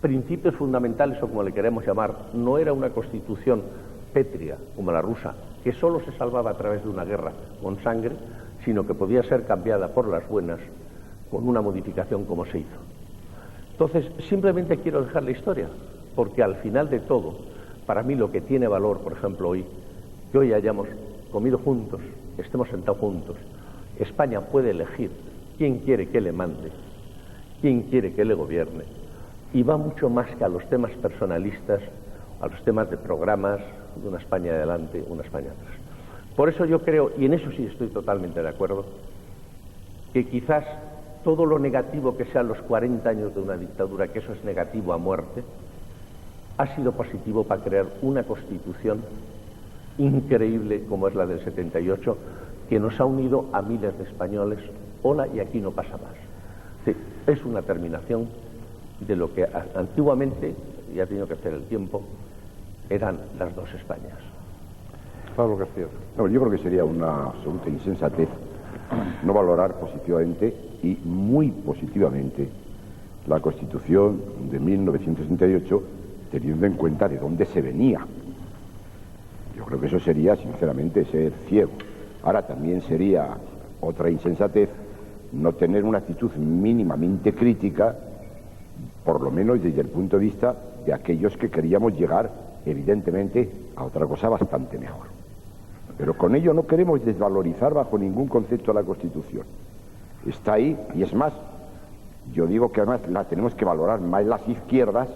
principios fundamentales, o como le queremos llamar, no era una constitución pétrea como la rusa, que solo se salvaba a través de una guerra con sangre, sino que podía ser cambiada por las buenas con una modificación como se hizo. Entonces, simplemente quiero dejar la historia, porque al final de todo, para mí lo que tiene valor, por ejemplo, hoy, que hoy hayamos comido juntos, estemos sentados juntos, España puede elegir quién quiere que le mande, quién quiere que le gobierne, y va mucho más que a los temas personalistas, a los temas de programas, de una España adelante, una España atrás. Por eso yo creo, y en eso sí estoy totalmente de acuerdo, que quizás todo lo negativo que sean los 40 años de una dictadura, que eso es negativo a muerte, ha sido positivo para crear una Constitución increíble como es la del 78, que nos ha unido a miles de españoles. Hola, y aquí no pasa más. Sí, es una terminación de lo que antiguamente, y ha tenido que hacer el tiempo, eran las dos Españas. Pablo Castillo. No, yo creo que sería una absoluta insensatez no valorar positivamente y muy positivamente la Constitución de 1968, teniendo en cuenta de dónde se venía. Yo creo que eso sería, sinceramente, ser ciego. Ahora también sería otra insensatez no tener una actitud mínimamente crítica, por lo menos desde el punto de vista de aquellos que queríamos llegar, evidentemente, a otra cosa bastante mejor. Pero con ello no queremos desvalorizar bajo ningún concepto la Constitución. Está ahí, y es más, yo digo que además la tenemos que valorar más las izquierdas,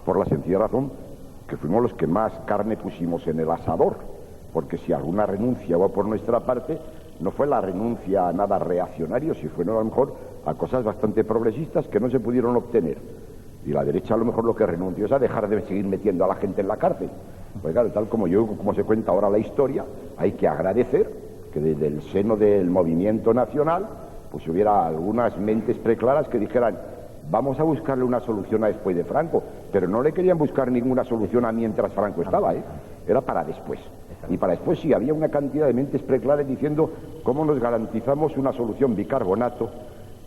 por la sencilla razón que fuimos los que más carne pusimos en el asador, porque si alguna renuncia hubo por nuestra parte, no fue la renuncia a nada reaccionario, si fue a lo mejor a cosas bastante progresistas que no se pudieron obtener. Y la derecha a lo mejor lo que renunció es a dejar de seguir metiendo a la gente en la cárcel. Pues claro, tal como se cuenta ahora la historia, hay que agradecer que desde el seno del movimiento nacional pues hubiera algunas mentes preclaras que dijeran: vamos a buscarle una solución a después de Franco, pero no le querían buscar ninguna solución a mientras Franco estaba, era para después. Y para después sí, había una cantidad de mentes preclaras diciendo cómo nos garantizamos una solución bicarbonato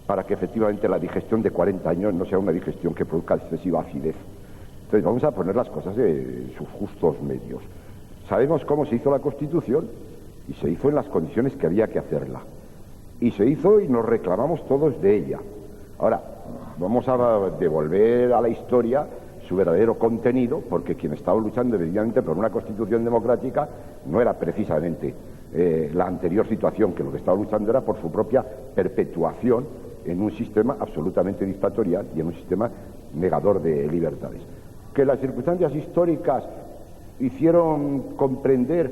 para que efectivamente la digestión de 40 años no sea una digestión que produzca excesiva acidez. Entonces vamos a poner las cosas en sus justos medios. Sabemos cómo se hizo la Constitución y se hizo en las condiciones que había que hacerla. Y se hizo y nos reclamamos todos de ella. Ahora, vamos a devolver a la historia su verdadero contenido, porque quien estaba luchando evidentemente por una Constitución democrática no era precisamente la anterior situación, que lo que estaba luchando era por su propia perpetuación en un sistema absolutamente dictatorial y en un sistema negador de libertades. Que las circunstancias históricas hicieron comprender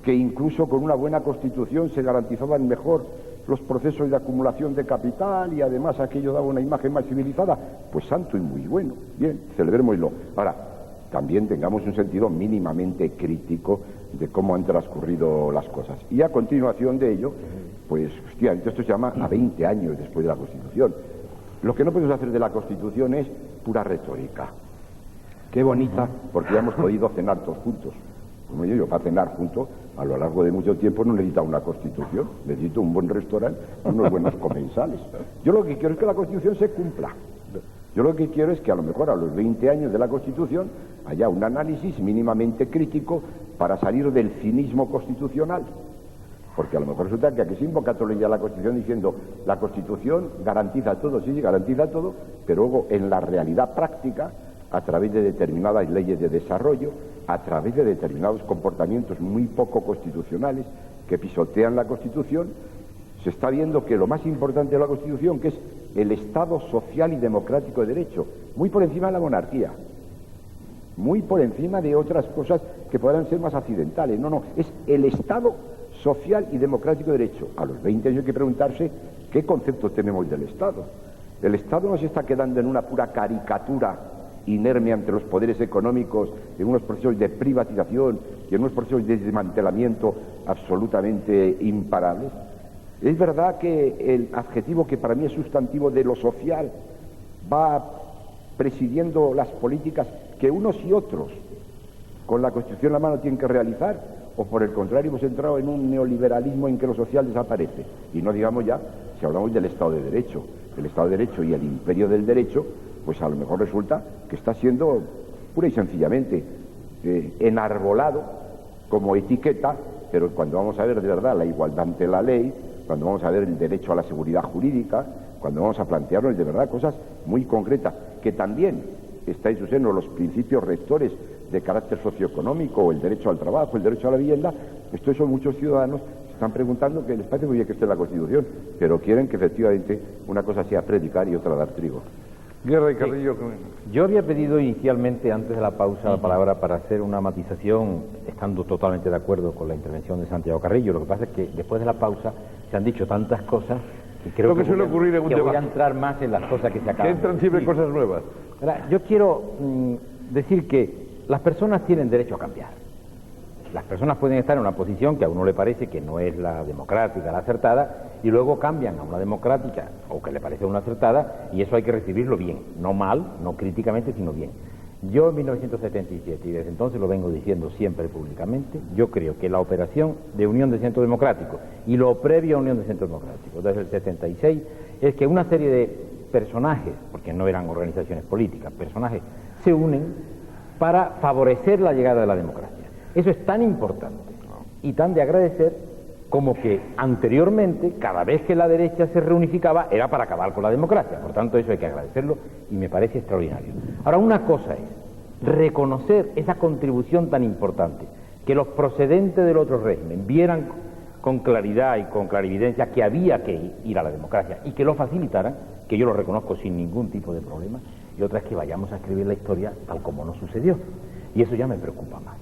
que incluso con una buena Constitución se garantizaban mejor los procesos de acumulación de capital y además aquello daba una imagen más civilizada, pues santo y muy bueno. Bien, celebrémoslo. Ahora, también tengamos un sentido mínimamente crítico de cómo han transcurrido las cosas. Y a continuación de ello, pues, hostia, esto se llama a 20 años después de la Constitución. Lo que no podemos hacer de la Constitución es pura retórica. Qué bonita, porque ya hemos podido cenar todos juntos. Como yo, para cenar juntos, a lo largo de mucho tiempo no necesito una Constitución, necesito un buen restaurante, unos buenos comensales. Yo lo que quiero es que la Constitución se cumpla. Yo lo que quiero es que a lo mejor a los 20 años de la Constitución haya un análisis mínimamente crítico para salir del cinismo constitucional. Porque a lo mejor resulta que aquí se invoca todo el día la Constitución diciendo la Constitución garantiza todo, sí, garantiza todo, pero luego en la realidad práctica, a través de determinadas leyes de desarrollo, a través de determinados comportamientos muy poco constitucionales que pisotean la Constitución, se está viendo que lo más importante de la Constitución, que es el Estado social y democrático de derecho, muy por encima de la monarquía, muy por encima de otras cosas que podrán ser más accidentales. No, es el Estado social y democrático de derecho. A los 20 años hay que preguntarse qué concepto tenemos del Estado. El Estado no se está quedando en una pura caricatura inerme ante los poderes económicos, en unos procesos de privatización y en unos procesos de desmantelamiento absolutamente imparables. Es verdad que el adjetivo que para mí es sustantivo de lo social va presidiendo las políticas que unos y otros con la Constitución en la mano tienen que realizar, o por el contrario hemos entrado en un neoliberalismo en que lo social desaparece. Y no digamos ya si hablamos del Estado de Derecho. El Estado de Derecho y el imperio del derecho, pues a lo mejor resulta que está siendo pura y sencillamente enarbolado como etiqueta, pero cuando vamos a ver de verdad la igualdad ante la ley, cuando vamos a ver el derecho a la seguridad jurídica, cuando vamos a plantearnos de verdad cosas muy concretas, que también está en su seno los principios rectores de carácter socioeconómico, o el derecho al trabajo, el derecho a la vivienda, esto eso muchos ciudadanos se están preguntando, que les parece muy bien que esté en la Constitución, pero quieren que efectivamente una cosa sea predicar y otra dar trigo. Guerra y Carrillo. Yo había pedido inicialmente, antes de la pausa, la palabra para hacer una matización, estando totalmente de acuerdo con la intervención de Santiago Carrillo. Lo que pasa es que después de la pausa se han dicho tantas cosas que creo Lo que suele ocurrir en un que voy a debate. entrar más en las cosas que se acaban. Que entran siempre cosas nuevas. Ahora, yo quiero decir que las personas tienen derecho a cambiar. Las personas pueden estar en una posición que a uno le parece que no es la democrática, la acertada, y luego cambian a una democrática o que le parece una acertada, y eso hay que recibirlo bien, no mal, no críticamente, sino bien. Yo en 1977, y desde entonces lo vengo diciendo siempre públicamente, yo creo que la operación de Unión de Centro Democrático y lo previo a Unión de Centro Democrático, desde el 76, es que una serie de personajes, porque no eran organizaciones políticas, personajes, se unen para favorecer la llegada de la democracia. Eso es tan importante y tan de agradecer como que anteriormente, cada vez que la derecha se reunificaba, era para acabar con la democracia. Por tanto, eso hay que agradecerlo y me parece extraordinario. Ahora, una cosa es reconocer esa contribución tan importante, que los procedentes del otro régimen vieran con claridad y con clarividencia que había que ir a la democracia y que lo facilitaran, que yo lo reconozco sin ningún tipo de problema, y otra es que vayamos a escribir la historia tal como no sucedió. Y eso ya me preocupa más.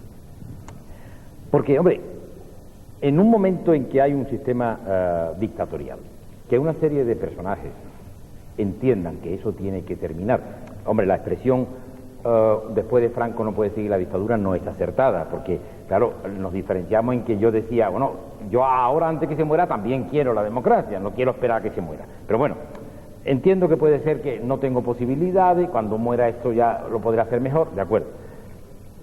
Porque, hombre, en un momento en que hay un sistema dictatorial, que una serie de personajes entiendan que eso tiene que terminar, hombre, la expresión después de Franco no puede seguir la dictadura no es acertada, porque, claro, nos diferenciamos en que yo decía, bueno, yo ahora antes que se muera también quiero la democracia, no quiero esperar a que se muera. Pero bueno, entiendo que puede ser que no tengo posibilidades, cuando muera esto ya lo podré hacer mejor, de acuerdo.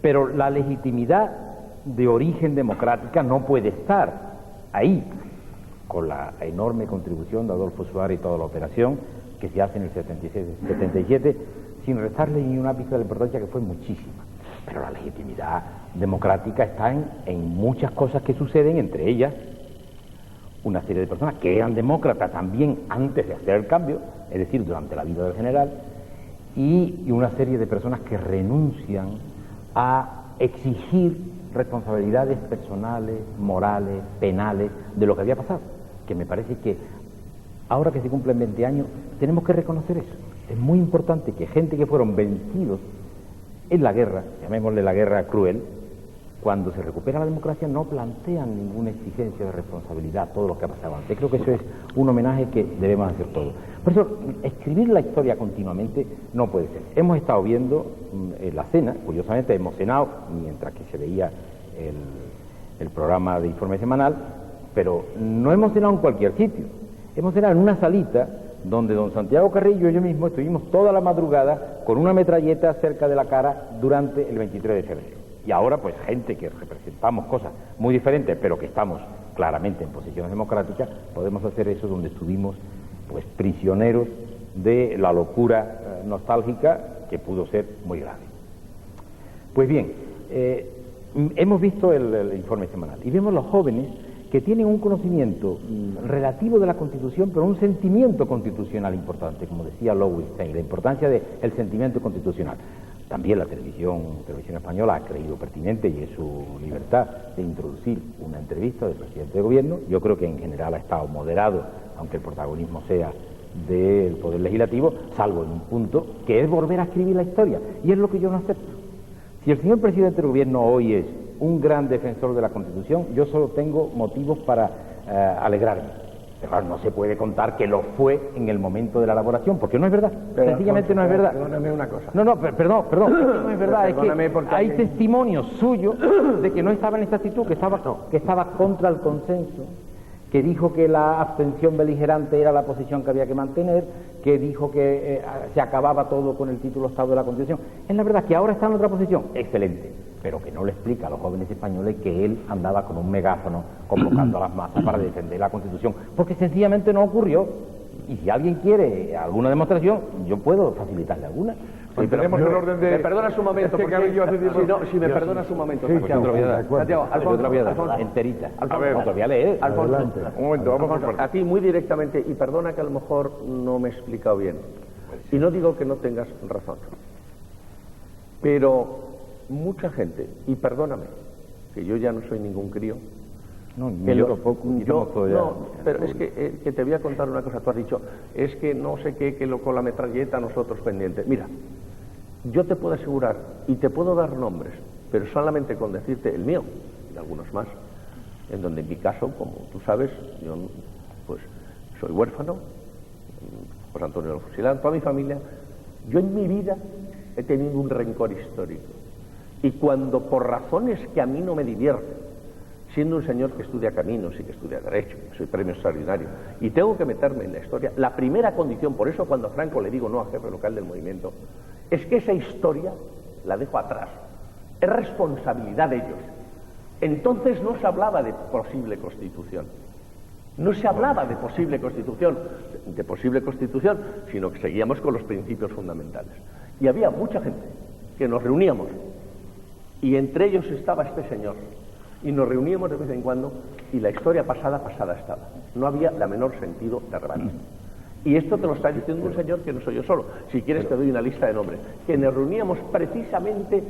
Pero la legitimidad de origen democrática no puede estar ahí, con la enorme contribución de Adolfo Suárez y toda la operación que se hace en el 76-77, sin restarle ni un ápice de la importancia, que fue muchísima. Pero la legitimidad democrática está en muchas cosas que suceden, entre ellas una serie de personas que eran demócratas también antes de hacer el cambio, es decir, durante la vida del general, y una serie de personas que renuncian a exigir responsabilidades personales, morales, penales, de lo que había pasado, que me parece que ahora que se cumplen 20 años tenemos que reconocer eso. Es muy importante que gente que fueron vencidos en la guerra, llamémosle la guerra cruel, cuando se recupera la democracia no plantean ninguna exigencia de responsabilidad a todo lo que ha pasado antes. Creo que eso es un homenaje que debemos hacer todos. Por eso, escribir la historia continuamente no puede ser. Hemos estado viendo la cena, curiosamente hemos cenado mientras que se veía el programa de informe semanal, pero no hemos cenado en cualquier sitio. Hemos cenado en una salita donde don Santiago Carrillo y yo mismo estuvimos toda la madrugada con una metralleta cerca de la cara durante el 23 de febrero. Y ahora, pues, gente que representamos cosas muy diferentes, pero que estamos claramente en posiciones democráticas, podemos hacer eso donde estuvimos, pues, prisioneros de la locura nostálgica que pudo ser muy grave. Pues bien, hemos visto el informe semanal y vemos los jóvenes que tienen un conocimiento relativo de la Constitución, pero un sentimiento constitucional importante, como decía Lowenstein, la importancia del sentimiento constitucional. También la televisión española ha creído pertinente, y es su libertad, de introducir una entrevista del presidente de gobierno. Yo creo que en general ha estado moderado, aunque el protagonismo sea del Poder Legislativo, salvo en un punto, que es volver a escribir la historia, y es lo que yo no acepto. Si el señor presidente del gobierno hoy es un gran defensor de la Constitución, yo solo tengo motivos para alegrarme. Pero claro, no se puede contar que lo fue en el momento de la elaboración, porque no es verdad. Pero, sencillamente no es verdad. Perdóname una cosa. No, perdón, no es verdad. Es que hay testimonios suyos de que no estaba en esta actitud, que estaba contra el consenso, que dijo que la abstención beligerante era la posición que había que mantener, que dijo que se acababa todo con el título Estado de la Constitución. Es la verdad que ahora está en otra posición, excelente, pero que no le explica a los jóvenes españoles que él andaba con un megáfono convocando a las masas para defender la Constitución, porque sencillamente no ocurrió. Y si alguien quiere alguna demostración, yo puedo facilitarle alguna. Pues tenemos el orden de... ¿Me perdonas un momento? Es que Carrillo hace tiempo... Si me perdonas un momento. Sí, Santiago, Alfonso, enterita. A ver, lo voy a leer. Alfonso, un momento, vamos por partes. a ti muy directamente, y perdona que a lo mejor no me he explicado bien, y no digo que no tengas razón, pero mucha gente, y perdóname, que yo ya no soy ningún crío, No, yo tampoco. No, pero es que te voy a contar una cosa. Tú has dicho, es que no sé qué, con la metralleta nosotros pendientes. Mira, yo te puedo asegurar y te puedo dar nombres, pero solamente con decirte el mío y algunos más, en donde en mi caso, como tú sabes, yo pues soy huérfano, José Antonio lo fusilaron, toda mi familia. Yo en mi vida he tenido un rencor histórico. Y cuando por razones que a mí no me divierten, siendo un señor que estudia caminos y que estudia derecho, soy premio extraordinario, y tengo que meterme en la historia, la primera condición, por eso cuando a Franco le digo no al jefe local del movimiento, es que esa historia la dejo atrás, es responsabilidad de ellos. Entonces no se hablaba de posible constitución, no se hablaba de posible constitución, sino que seguíamos con los principios fundamentales. Y había mucha gente que nos reuníamos, y entre ellos estaba este señor, y nos reuníamos de vez en cuando, y la historia pasada estaba. No había la menor sentido de revanismo. Y esto te lo está diciendo un señor que no soy yo solo. Si quieres te doy una lista de nombres. Que nos reuníamos precisamente,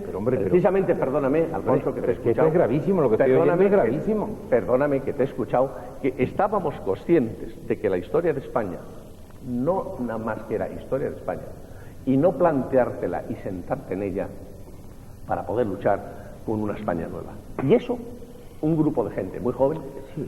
perdóname, Alfonso, que te he escuchado. Es gravísimo lo que estoy oyendo, es gravísimo. Perdóname que te he escuchado, que estábamos conscientes de que la historia de España, no nada más que era historia de España, y no planteártela y sentarte en ella para poder luchar con una España nueva. Y eso, un grupo de gente muy joven,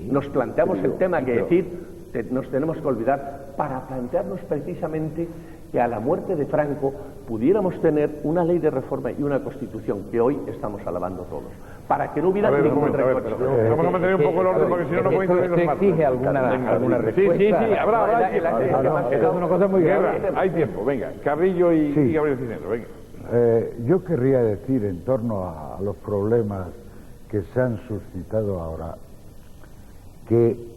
nos planteamos el tema que decir, nos tenemos que olvidar, para plantearnos precisamente que a la muerte de Franco pudiéramos tener una ley de reforma y una constitución que hoy estamos alabando todos, para que no hubiera ningún recorte. Vamos a mantener un poco el orden porque si no, no puedo intervenir los martes. ¿Exige alguna respuesta? Sí, habrá. Es una cosa muy grave. Hay tiempo, venga. Carrillo y Gabriel Cisneros, venga. Yo querría decir, en torno a los problemas que se han suscitado ahora, que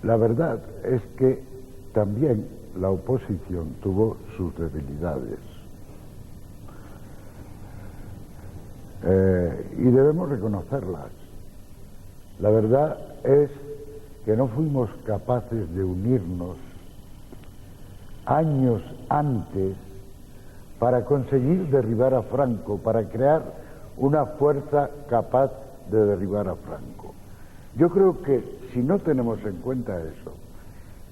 la verdad es que también la oposición tuvo sus debilidades. Y debemos reconocerlas. La verdad es que no fuimos capaces de unirnos años antes para conseguir derribar a Franco, para crear una fuerza capaz de derribar a Franco. Yo creo que si no tenemos en cuenta eso,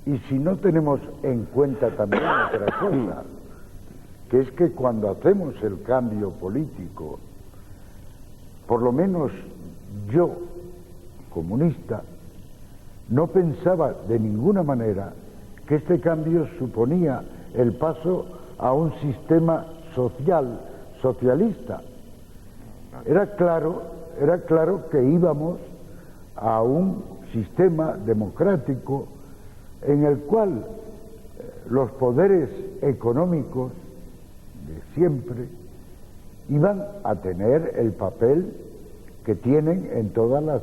y si no tenemos en cuenta también otra cosa, que es que cuando hacemos el cambio político, por lo menos yo, comunista, no pensaba de ninguna manera que este cambio suponía el paso a un sistema socialista. Era claro que íbamos a un sistema democrático en el cual los poderes económicos de siempre iban a tener el papel que tienen en todas las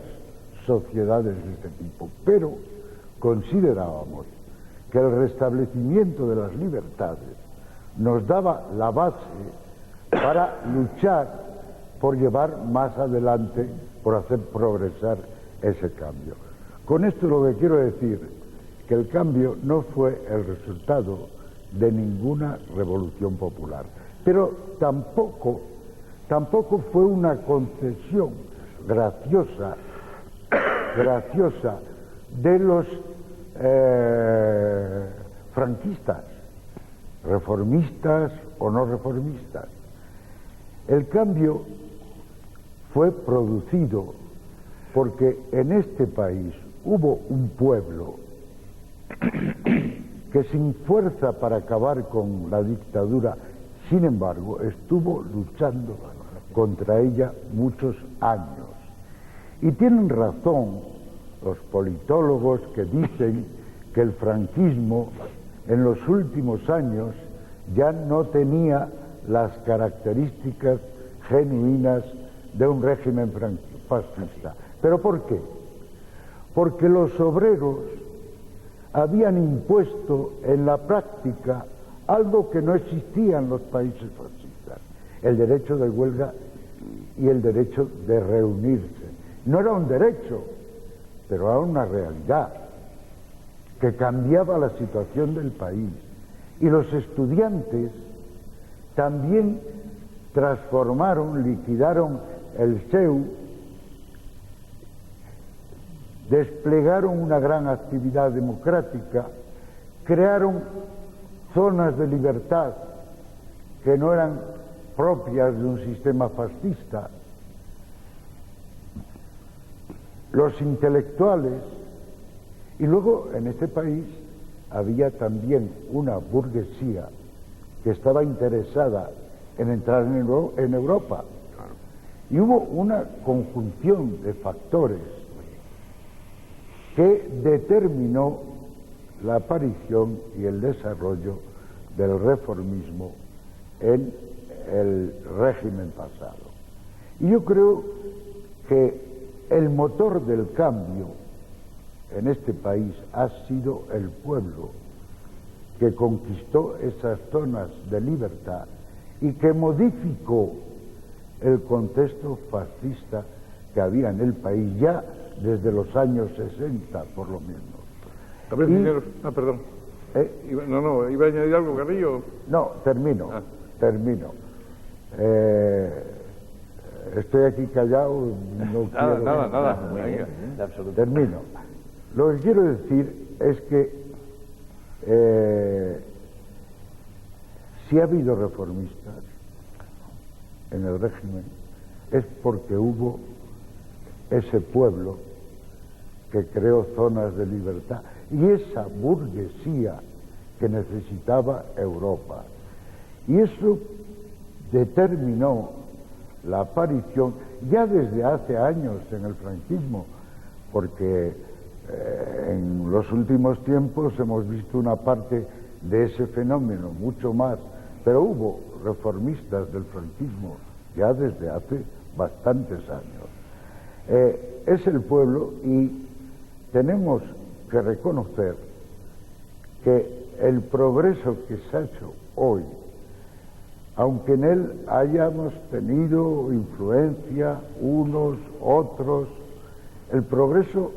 sociedades de este tipo. Pero considerábamos que el restablecimiento de las libertades nos daba la base para luchar por llevar más adelante, por hacer progresar ese cambio. Con esto lo que quiero decir, que el cambio no fue el resultado de ninguna revolución popular, pero tampoco fue una concesión graciosa de los franquistas, reformistas o no reformistas. El cambio fue producido porque en este país hubo un pueblo que sin fuerza para acabar con la dictadura, sin embargo, estuvo luchando contra ella muchos años. Y tienen razón los politólogos que dicen que el franquismo en los últimos años ya no tenía las características genuinas de un régimen fascista. ¿Pero por qué? Porque los obreros habían impuesto en la práctica algo que no existía en los países fascistas: el derecho de huelga y el derecho de reunirse. No era un derecho, pero era una realidad que cambiaba la situación del país. Y los estudiantes también transformaron, liquidaron el SEU desplegaron una gran actividad democrática, crearon zonas de libertad que no eran propias de un sistema fascista. Los intelectuales, y luego en este país había también una burguesía que estaba interesada en entrar en Europa. Y hubo una conjunción de factores que determinó la aparición y el desarrollo del reformismo en el régimen pasado. Y yo creo que el motor del cambio en este país ha sido el pueblo, que conquistó esas zonas de libertad y que modificó el contexto fascista que había en el país ya desde los años 60, por lo menos. Perdón. ¿Iba a añadir algo, Carrillo? No, termino. Estoy aquí callado, no quiero... Nada. Termino. Lo que quiero decir es que si ha habido reformistas en el régimen, es porque hubo ese pueblo que creó zonas de libertad y esa burguesía que necesitaba Europa. Y eso determinó la aparición, ya desde hace años en el franquismo, porque en los últimos tiempos hemos visto una parte de ese fenómeno, mucho más, pero hubo reformistas del franquismo ya desde hace bastantes años. Es el pueblo y tenemos que reconocer que el progreso que se ha hecho hoy, aunque en él hayamos tenido influencia unos, otros, el progreso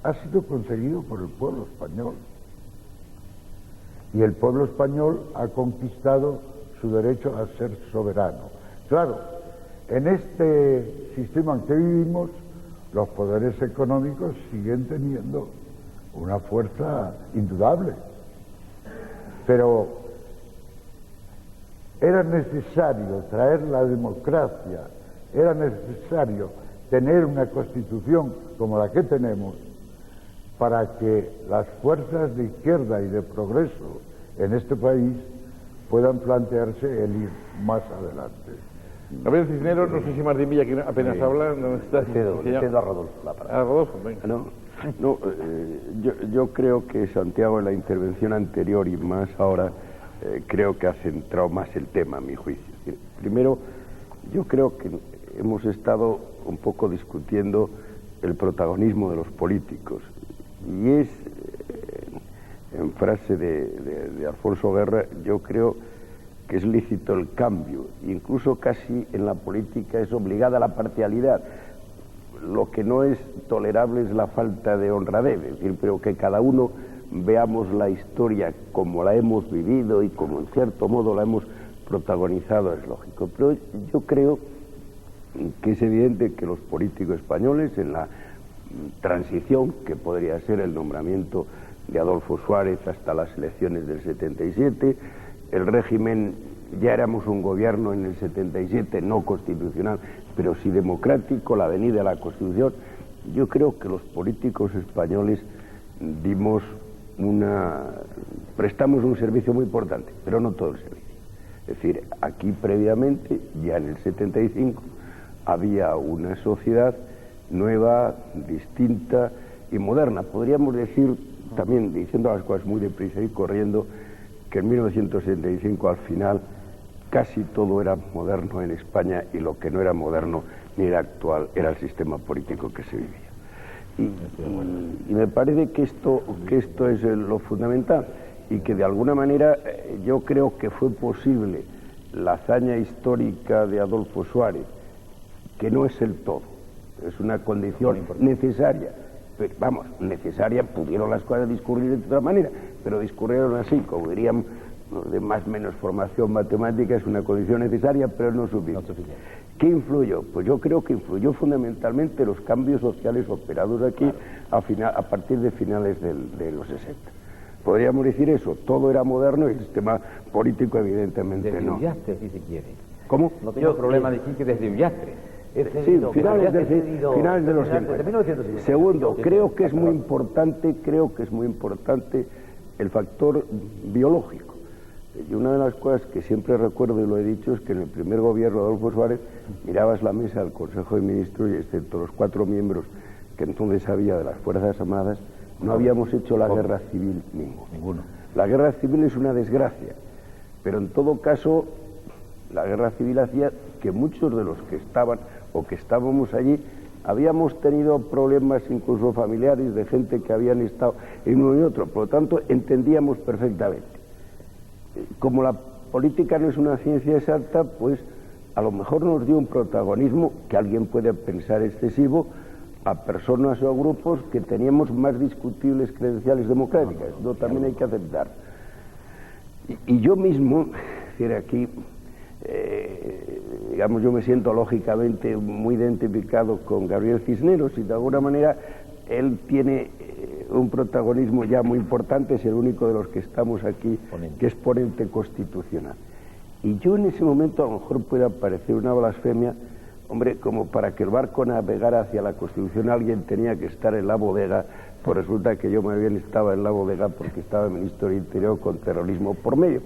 ha sido conseguido por el pueblo español. Y el pueblo español ha conquistado su derecho a ser soberano. Claro, en este sistema en que vivimos, los poderes económicos siguen teniendo una fuerza indudable. Pero era necesario traer la democracia, era necesario tener una constitución como la que tenemos para que las fuerzas de izquierda y de progreso en este país puedan plantearse el ir más adelante. A ver, Cisneros, no sé si Martín Villa, que apenas habla, ¿no está? Cedo a Rodolfo la palabra. Rodolfo, venga. Yo creo que Santiago en la intervención anterior y más ahora creo que ha centrado más el tema, a mi juicio. Primero, yo creo que hemos estado un poco discutiendo el protagonismo de los políticos y es, en frase de Alfonso Guerra, yo creo que es lícito el cambio, incluso casi en la política es obligada la parcialidad. Lo que no es tolerable es la falta de honradez, es decir, pero que cada uno veamos la historia como la hemos vivido y como en cierto modo la hemos protagonizado, es lógico. Pero yo creo que es evidente que los políticos españoles en la transición, que podría ser el nombramiento de Adolfo Suárez hasta las elecciones del 77, el régimen, ya éramos un gobierno en el 77 no constitucional, pero sí democrático, la venida de la Constitución, yo creo que los políticos españoles prestamos un servicio muy importante, pero no todo el servicio. Es decir, aquí previamente, ya en el 75, había una sociedad nueva, distinta y moderna. Podríamos decir, también diciendo las cosas muy deprisa y corriendo, que en 1975 al final casi todo era moderno en España y lo que no era moderno ni era actual era el sistema político que se vivía. Y me parece que esto es lo fundamental y que de alguna manera yo creo que fue posible la hazaña histórica de Adolfo Suárez, que no es el todo, es una condición necesaria. Pero, vamos, necesaria, pudieron las cosas discurrir de otra manera, pero discurrieron así, como dirían los de más o menos formación matemática, es una condición necesaria, pero no suficiente. ¿Qué influyó? Pues yo creo que influyó fundamentalmente los cambios sociales operados aquí a partir de finales de los 60. Podríamos decir eso, todo era moderno y el sistema político evidentemente desde no. Ullastre, si se quiere. ¿Cómo? No tengo problema de decir que desde Ullastre. Sí, finales de los 50. Segundo, creo que es muy importante el factor biológico. Y una de las cosas que siempre recuerdo y lo he dicho es que en el primer gobierno de Adolfo Suárez mirabas la mesa del Consejo de Ministros y excepto los 4 miembros que entonces había de las Fuerzas Armadas, no habíamos hecho la guerra civil ninguno. La guerra civil es una desgracia, pero en todo caso la guerra civil hacía que muchos de los que estaban o que estábamos allí habíamos tenido problemas incluso familiares de gente que habían estado en uno y otro, por lo tanto entendíamos perfectamente. Como la política no es una ciencia exacta, pues a lo mejor nos dio un protagonismo que alguien puede pensar excesivo a personas o a grupos que teníamos más discutibles credenciales democráticas. Esto también hay que aceptar. Y yo mismo, es decir, aquí, digamos, yo me siento lógicamente muy identificado con Gabriel Cisneros y de alguna manera él tiene un protagonismo ya muy importante, es el único de los que estamos aquí que es ponente constitucional. Y yo en ese momento a lo mejor puede parecer una blasfemia, hombre, como para que el barco navegara hacia la Constitución alguien tenía que estar en la bodega, pues resulta que yo más bien estaba en la bodega porque estaba el ministro del Interior con terrorismo por medio.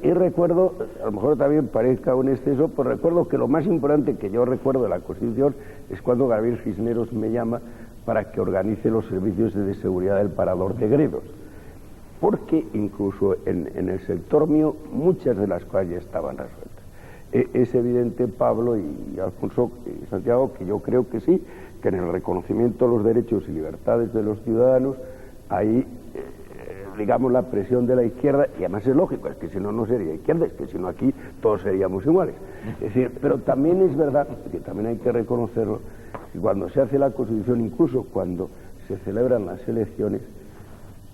Y recuerdo, a lo mejor también parezca un exceso, pues recuerdo que lo más importante que yo recuerdo de la Constitución es cuando Gabriel Cisneros me llama para que organice los servicios de seguridad del Parador de Gredos. Porque incluso en el sector mío muchas de las cosas ya estaban resueltas. Es evidente, Pablo y Alfonso y Santiago, que yo creo que sí, que en el reconocimiento de los derechos y libertades de los ciudadanos hay, digamos, la presión de la izquierda, y además es lógico, es que si no, no sería izquierda, es que si no aquí todos seríamos iguales. Es decir, pero también es verdad, que también hay que reconocerlo, que cuando se hace la Constitución, incluso cuando se celebran las elecciones,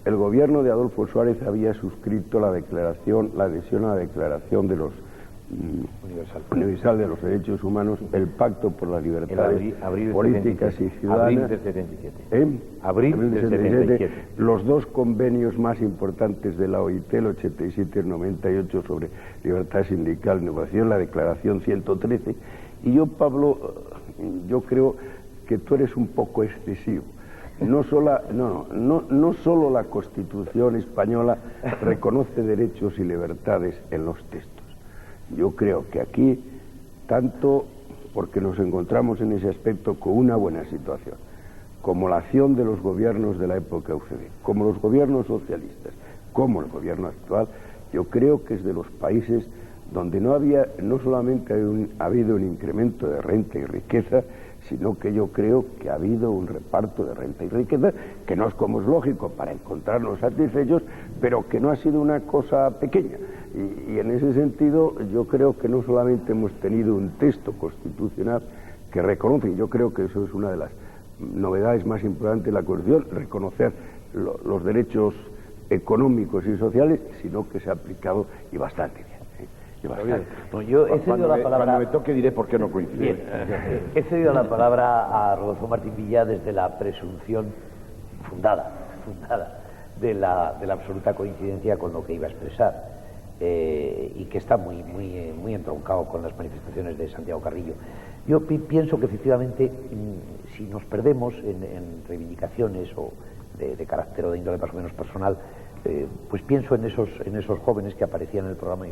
el gobierno de Adolfo Suárez había suscrito la adhesión a la Declaración de los Universal de los Derechos Humanos, el Pacto por las Libertades Políticas y Ciudadanas. Abril del 77. Abril del 77. Los 2 convenios más importantes de la OIT, el 87 y el 98, sobre libertad sindical, negociación, la Declaración 113. Y yo, Pablo, yo creo que tú eres un poco excesivo. No solo la Constitución española reconoce derechos y libertades en los textos. Yo creo que aquí, tanto porque nos encontramos en ese aspecto con una buena situación, como la acción de los gobiernos de la época UCD, como los gobiernos socialistas, como el gobierno actual, yo creo que es de los países donde no solamente ha habido un incremento de renta y riqueza, sino que yo creo que ha habido un reparto de renta y riqueza, que no es como es lógico para encontrarnos satisfechos, pero que no ha sido una cosa pequeña. Y en ese sentido yo creo que no solamente hemos tenido un texto constitucional que reconoce, y yo creo que eso es una de las novedades más importantes de la Constitución, reconocer los derechos económicos y sociales, sino que se ha aplicado y bastante bien. Pues yo he cedido la palabra. Cuando me toque diré por qué no coincide. Bien, he cedido la palabra a Rodolfo Martín Villa desde la presunción fundada de la absoluta coincidencia con lo que iba a expresar. Y que está muy entroncado con las manifestaciones de Santiago Carrillo. Yo pienso que efectivamente si nos perdemos en reivindicaciones o de carácter o de índole más o menos personal, pues pienso en esos jóvenes que aparecían en el programa de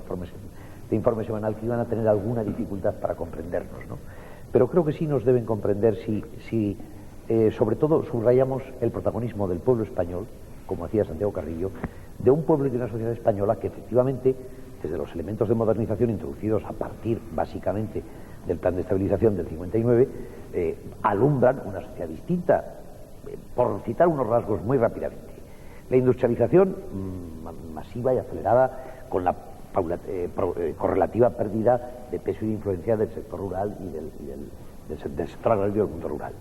informe semanal que iban a tener alguna dificultad para comprendernos, ¿no? Pero creo que sí nos deben comprender si sobre todo subrayamos el protagonismo del pueblo español, como hacía Santiago Carrillo, de un pueblo y de una sociedad española que efectivamente, desde los elementos de modernización introducidos a partir básicamente del plan de estabilización del 59, alumbran una sociedad distinta, por citar unos rasgos muy rápidamente. La industrialización masiva y acelerada con la correlativa pérdida de peso y de influencia del sector rural y del sector agrario y del mundo rural.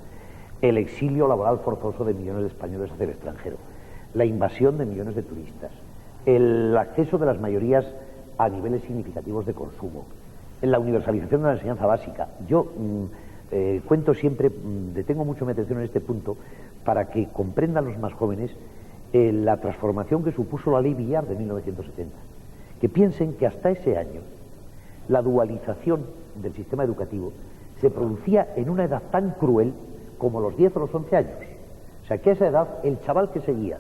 El exilio laboral forzoso de millones de españoles hacia el extranjero. La invasión de millones de turistas, el acceso de las mayorías a niveles significativos de consumo, en la universalización de la enseñanza básica. Yo cuento siempre, detengo mucho mi atención en este punto, para que comprendan los más jóvenes la transformación que supuso la ley Villar de 1970. Que piensen que hasta ese año la dualización del sistema educativo se producía en una edad tan cruel como los 10 o los 11 años. O sea, que a esa edad el chaval que seguía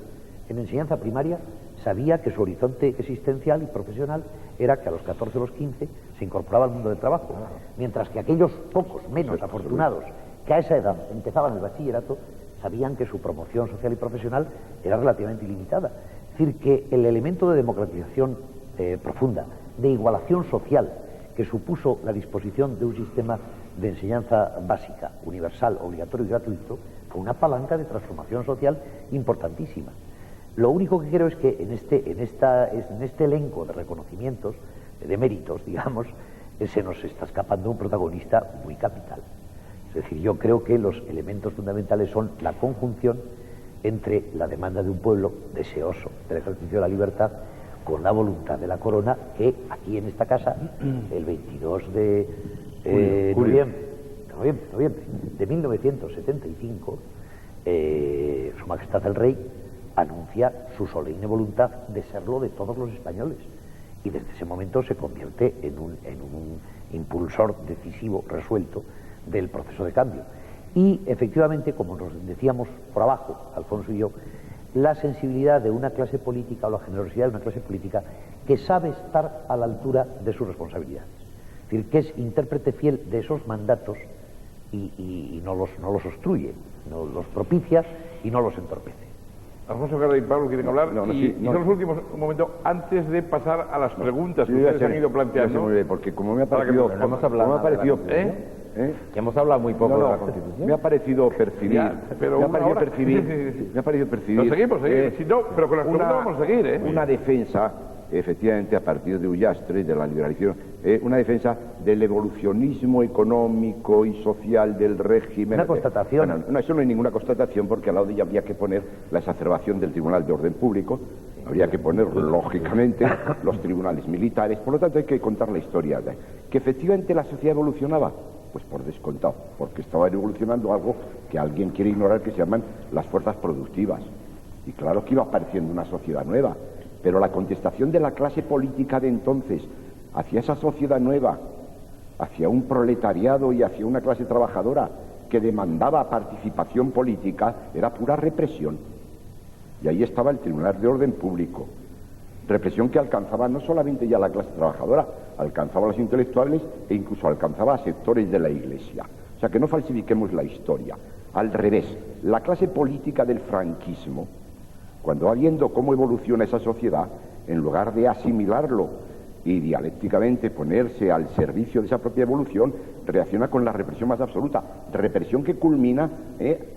en enseñanza primaria sabía que su horizonte existencial y profesional era que a los 14 o los 15 se incorporaba al mundo del trabajo, mientras que aquellos pocos menos afortunados que a esa edad empezaban el bachillerato sabían que su promoción social y profesional era relativamente ilimitada. Es decir, que el elemento de democratización profunda, de igualación social que supuso la disposición de un sistema de enseñanza básica, universal, obligatorio y gratuito, fue una palanca de transformación social importantísima. Lo único que creo es que en este elenco de reconocimientos, de méritos, digamos, se nos está escapando un protagonista muy capital. Es decir, yo creo que los elementos fundamentales son la conjunción entre la demanda de un pueblo deseoso del ejercicio de la libertad con la voluntad de la corona, que aquí en esta casa, el 22 de noviembre de 1975, Su Majestad el Rey anuncia su solemne voluntad de serlo de todos los españoles, y desde ese momento se convierte en un impulsor decisivo, resuelto, del proceso de cambio. Y efectivamente, como nos decíamos por abajo, Alfonso y yo, la sensibilidad de una clase política o la generosidad de una clase política que sabe estar a la altura de sus responsabilidades. Es decir, que es intérprete fiel de esos mandatos y no los obstruye, no los propicia y no los entorpece. Alfonso, Carlos y Pablo quieren hablar, y son los últimos un momento antes de pasar a las preguntas que ustedes han ido planteando. Muy bien, porque como me ha parecido... Hemos hablado muy poco de la Constitución. Me ha parecido percibir... Lo seguimos, si no, pero con las preguntas vamos a seguir, Una defensa, efectivamente, a partir de Ullastre, de la liberalización, una defensa del evolucionismo económico y social del régimen. Una constatación. Bueno, no, eso no hay ninguna constatación, porque al lado de ella habría que poner la exacerbación del Tribunal de Orden Público, habría que poner, lógicamente, los tribunales militares. Por lo tanto, hay que contar la historia. Que efectivamente la sociedad evolucionaba, pues por descontado, porque estaba evolucionando algo que alguien quiere ignorar, que se llaman las fuerzas productivas. Y claro que iba apareciendo una sociedad nueva, pero la contestación de la clase política de entonces hacia esa sociedad nueva, hacia un proletariado y hacia una clase trabajadora que demandaba participación política, era pura represión. Y ahí estaba el Tribunal de Orden Público. Represión que alcanzaba no solamente ya la clase trabajadora, alcanzaba a los intelectuales e incluso alcanzaba a sectores de la Iglesia. O sea, que no falsifiquemos la historia. Al revés, la clase política del franquismo, cuando va viendo cómo evoluciona esa sociedad, en lugar de asimilarlo y dialécticamente ponerse al servicio de esa propia evolución, reacciona con la represión más absoluta, represión que culmina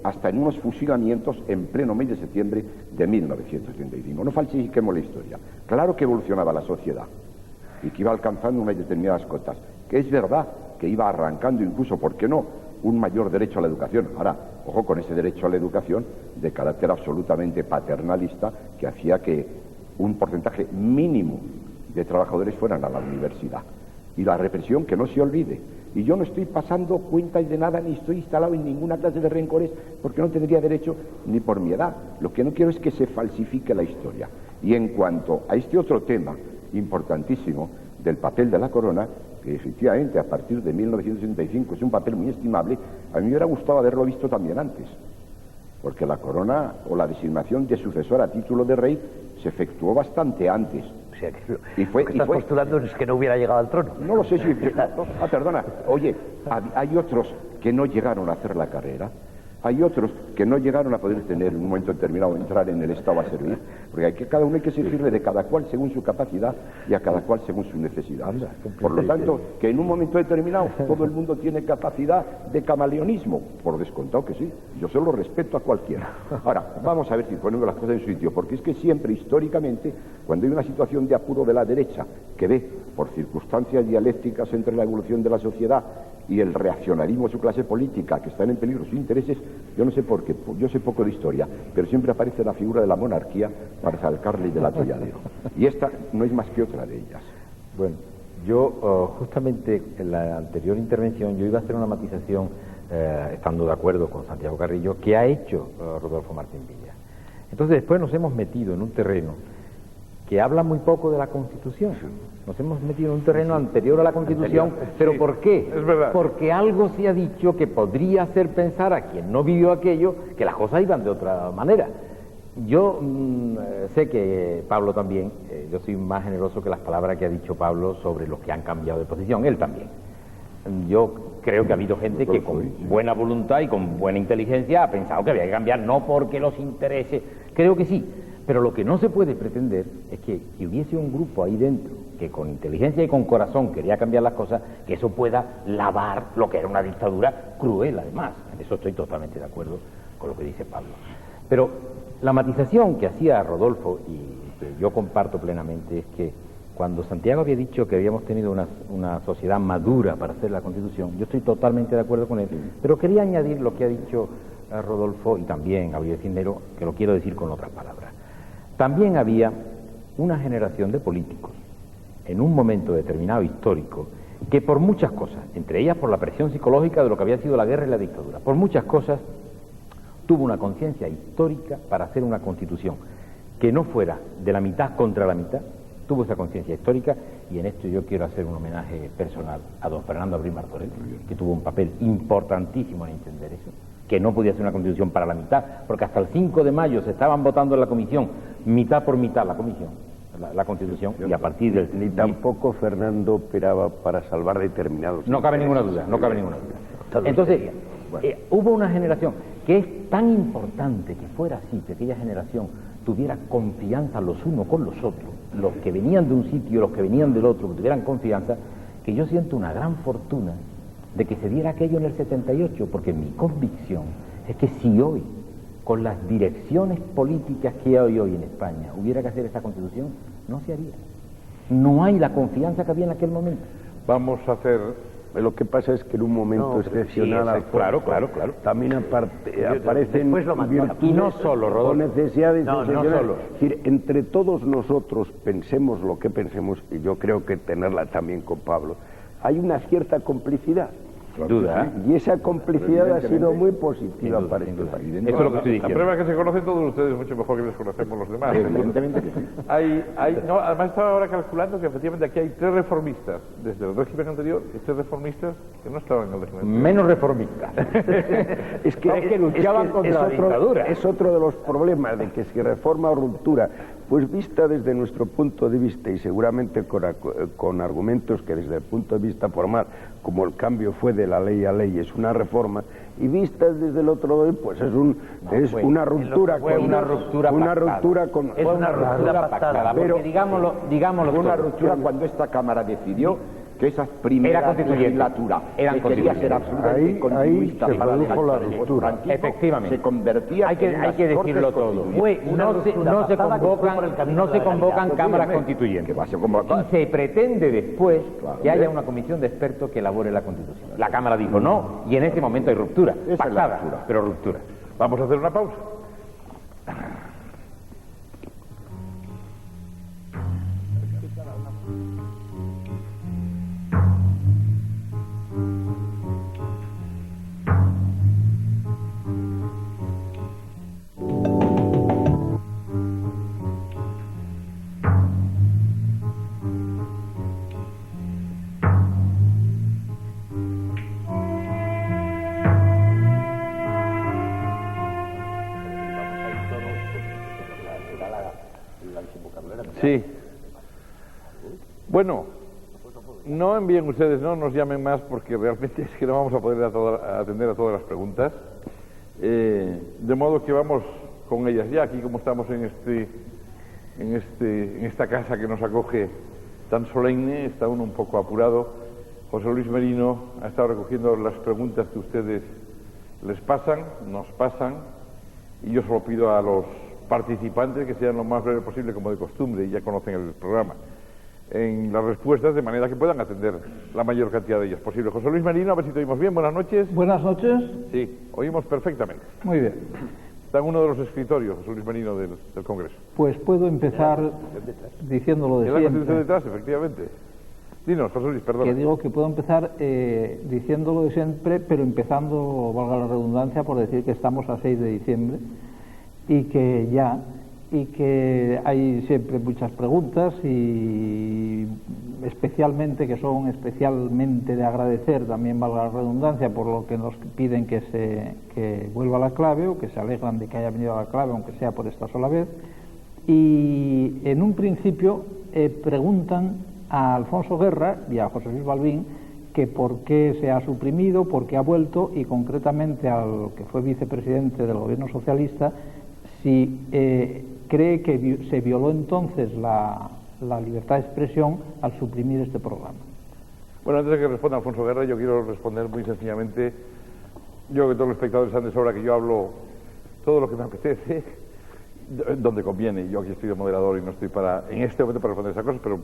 hasta en unos fusilamientos en pleno mes de septiembre de 1935. No falsifiquemos la historia. Claro que evolucionaba la sociedad y que iba alcanzando unas determinadas cotas, que es verdad que iba arrancando incluso, ¿por qué no?, un mayor derecho a la educación. Ahora, ojo con ese derecho a la educación de carácter absolutamente paternalista, que hacía que un porcentaje mínimo de trabajadores fueran a la universidad. Y la represión, que no se olvide. Y yo no estoy pasando cuentas de nada, ni estoy instalado en ninguna clase de rencores, porque no tendría derecho ni por mi edad. Lo que no quiero es que se falsifique la historia. Y en cuanto a este otro tema importantísimo del papel de la corona, que efectivamente a partir de 1965 es un papel muy estimable, a mí me hubiera gustado haberlo visto también antes, porque la corona o la designación de sucesor a título de rey se efectuó bastante antes. O sea, que lo que estás postulando es que no hubiera llegado al trono. No lo sé si... perdona. Oye, hay otros que no llegaron a hacer la carrera. Hay otros que no llegaron a poder tener en un momento determinado entrar en el Estado a servir, porque cada uno hay que exigirle de cada cual según su capacidad y a cada cual según su necesidad. Por lo tanto, que en un momento determinado todo el mundo tiene capacidad de camaleonismo, por descontado que sí, yo se lo respeto a cualquiera. Ahora, vamos a ver si ponemos las cosas en su sitio, porque es que siempre, históricamente, cuando hay una situación de apuro de la derecha, que ve por circunstancias dialécticas entre la evolución de la sociedad y el reaccionarismo de su clase política, que están en peligro sus intereses, yo no sé por qué, yo sé poco de historia, pero siempre aparece la figura de la monarquía para salcarle del atolladero. Y esta no es más que otra de ellas. Bueno, Yo, justamente en la anterior intervención, yo iba a hacer una matización, estando de acuerdo con Santiago Carrillo, que ha hecho Rodolfo Martín Villa. Entonces, después nos hemos metido en un terreno que habla muy poco de la Constitución. Nos hemos metido en un terreno anterior a la Constitución, pero ¿por qué? Es verdad. Porque algo se ha dicho que podría hacer pensar a quien no vivió aquello que las cosas iban de otra manera. Yo sé que Pablo también, yo soy más generoso que las palabras que ha dicho Pablo sobre los que han cambiado de posición, él también. Yo creo que ha habido gente que con buena voluntad y con buena inteligencia ha pensado que había que cambiar, no porque los interese, creo que sí, pero lo que no se puede pretender es que si hubiese un grupo ahí dentro que con inteligencia y con corazón quería cambiar las cosas, que eso pueda lavar lo que era una dictadura cruel, además. En eso estoy totalmente de acuerdo con lo que dice Pablo. Pero la matización que hacía Rodolfo, y que yo comparto plenamente, es que cuando Santiago había dicho que habíamos tenido una sociedad madura para hacer la Constitución, yo estoy totalmente de acuerdo con él, pero quería añadir lo que ha dicho Rodolfo y también Gabriel Cisneros, que lo quiero decir con otras palabras. También había una generación de políticos, en un momento determinado histórico, que por muchas cosas, entre ellas por la presión psicológica de lo que había sido la guerra y la dictadura, por muchas cosas, tuvo una conciencia histórica para hacer una Constitución que no fuera de la mitad contra la mitad, tuvo esa conciencia histórica, y en esto yo quiero hacer un homenaje personal a don Fernando Abril Martorell, que tuvo un papel importantísimo en entender eso, que no podía ser una Constitución para la mitad, porque hasta el 5 de mayo se estaban votando en la Comisión, mitad por mitad la Comisión, la Constitución, y a partir del... Ni tampoco Fernando operaba para salvar determinados... No cabe ninguna duda, no cabe ninguna duda. Entonces, hubo una generación que es tan importante que fuera así, que aquella generación tuviera confianza los unos con los otros, los que venían de un sitio, los que venían del otro, que tuvieran confianza, que yo siento una gran fortuna de que se diera aquello en el 78, porque mi convicción es que si hoy, con las direcciones políticas que hay hoy en España, hubiera que hacer esa Constitución, no se haría. No hay la confianza que había en aquel momento. Vamos a hacer... Lo que pasa es que en un momento excepcional, claro, también aparecen virtudes y no solo, Rodolfo, o necesidades excepcionales. solo. Es decir, entre todos nosotros pensemos lo que pensemos, y yo creo que tenerla también con Pablo, hay una cierta complicidad. Sin duda. Y esa complicidad ha sido muy positiva para este país. Eso es lo que estoy diciendo. La prueba es que se conocen todos ustedes mucho mejor que les conocemos los demás. Evidentemente que sí. No, además estaba ahora calculando que efectivamente aquí hay 3 reformistas desde el régimen anterior y 3 reformistas que no estaban en el régimen anterior. Menos reformistas. Es que luchaban contra la dictadura. Es otro de los problemas de que si reforma o ruptura, pues vista desde nuestro punto de vista y seguramente con argumentos que desde el punto de vista formal, como el cambio fue de la ley a ley, es una reforma, y vistas desde el otro lado, pues es una ruptura con una ruptura pactada, pero porque digámoslo una todo. ruptura cuando esta Cámara decidió que esa primera legislatura que quería ser absolutamente continuista se para produjo la el ruptura. franquismo, Efectivamente. se convertía hay que decirlo todo. No se convocan cámaras constituyentes. Y se pretende después que haya una comisión de expertos que elabore la Constitución. La Cámara dijo no, y en ese momento hay ruptura. Pactada, pero ruptura. Vamos a hacer una pausa. Sí. Bueno, no envíen ustedes, no nos llamen más porque realmente es que no vamos a poder atender a todas las preguntas. De modo que vamos con ellas ya. Aquí, como estamos en esta casa que nos acoge tan solemne, está uno un poco apurado. José Luis Merino ha estado recogiendo las preguntas que ustedes les pasan, nos pasan, y yo solo pido a los participantes que sean lo más breve posible, como de costumbre, y ya conocen el programa, en las respuestas, de manera que puedan atender la mayor cantidad de ellas posible. José Luis Merino, a ver si te oímos bien. Buenas noches. Buenas noches. Sí, oímos perfectamente. Muy bien. Está en uno de los escritorios, José Luis Merino, del Congreso. Pues puedo empezar diciéndolo de ¿En la siempre. Constitución detrás, efectivamente? Dinos, José Luis, perdón. Que digo que puedo empezar diciéndolo de siempre, pero empezando, valga la redundancia, por decir que estamos a 6 de diciembre y que hay siempre muchas preguntas y especialmente que son especialmente de agradecer, también valga la redundancia, por lo que nos piden que vuelva a la clave o que se alegran de que haya venido a la clave, aunque sea por esta sola vez. Y en un principio preguntan a Alfonso Guerra y a José Luis Balbín que por qué se ha suprimido, por qué ha vuelto, y concretamente al que fue vicepresidente del gobierno socialista, si cree que se violó entonces la libertad de expresión al suprimir este programa. Bueno, antes de que responda Alfonso Guerra, yo quiero responder muy sencillamente. Yo creo que todos los espectadores saben de sobra que yo hablo todo lo que me apetece, donde conviene. Yo aquí estoy de moderador y no estoy en este momento para responder esas cosas, pero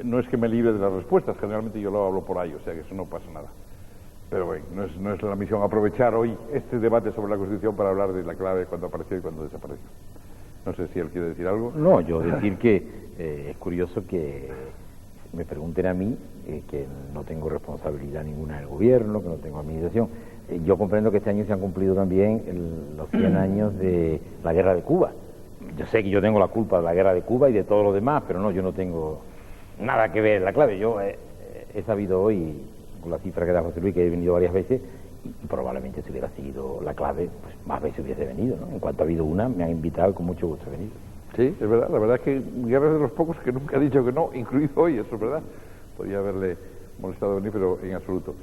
no es que me libre de las respuestas, generalmente yo lo hablo por ahí, o sea que eso no pasa nada. Pero bueno, no es la misión aprovechar hoy este debate sobre la Constitución para hablar de la clave, cuando apareció y cuando desapareció. No sé si él quiere decir algo. No, yo decir que es curioso que me pregunten a mí, que no tengo responsabilidad ninguna en el gobierno, que no tengo administración. Yo comprendo que este año se han cumplido también los 100 años de la guerra de Cuba. Yo sé que yo tengo la culpa de la guerra de Cuba y de todo lo demás, pero no, yo no tengo nada que ver en la clave. Yo he sabido hoy, con la cifra que da José Luis, que he venido varias veces, y probablemente si hubiera seguido la clave, pues más veces hubiese venido, ¿no? En cuanto ha habido una, me han invitado y con mucho gusto he venido. Sí, es verdad, la verdad es que Guerra es de los pocos que nunca ha dicho que no, incluido hoy, eso es verdad. Podría haberle molestado venir, pero en absoluto.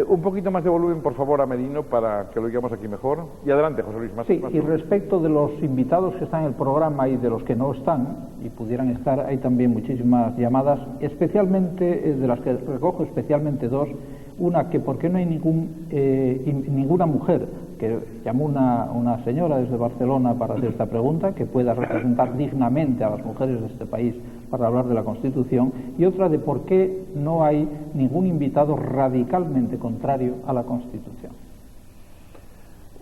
Un poquito más de volumen, por favor, a Merino, para que lo oigamos aquí mejor. Y adelante, José Luis. Sí, y respecto de los invitados que están en el programa y de los que no están, y pudieran estar, hay también muchísimas llamadas, especialmente, de las que recojo especialmente dos. Una, que por qué no hay ninguna mujer, que llamó una señora desde Barcelona para hacer esta pregunta, que pueda representar dignamente a las mujeres de este país para hablar de la Constitución, y otra de por qué no hay ningún invitado radicalmente contrario a la Constitución.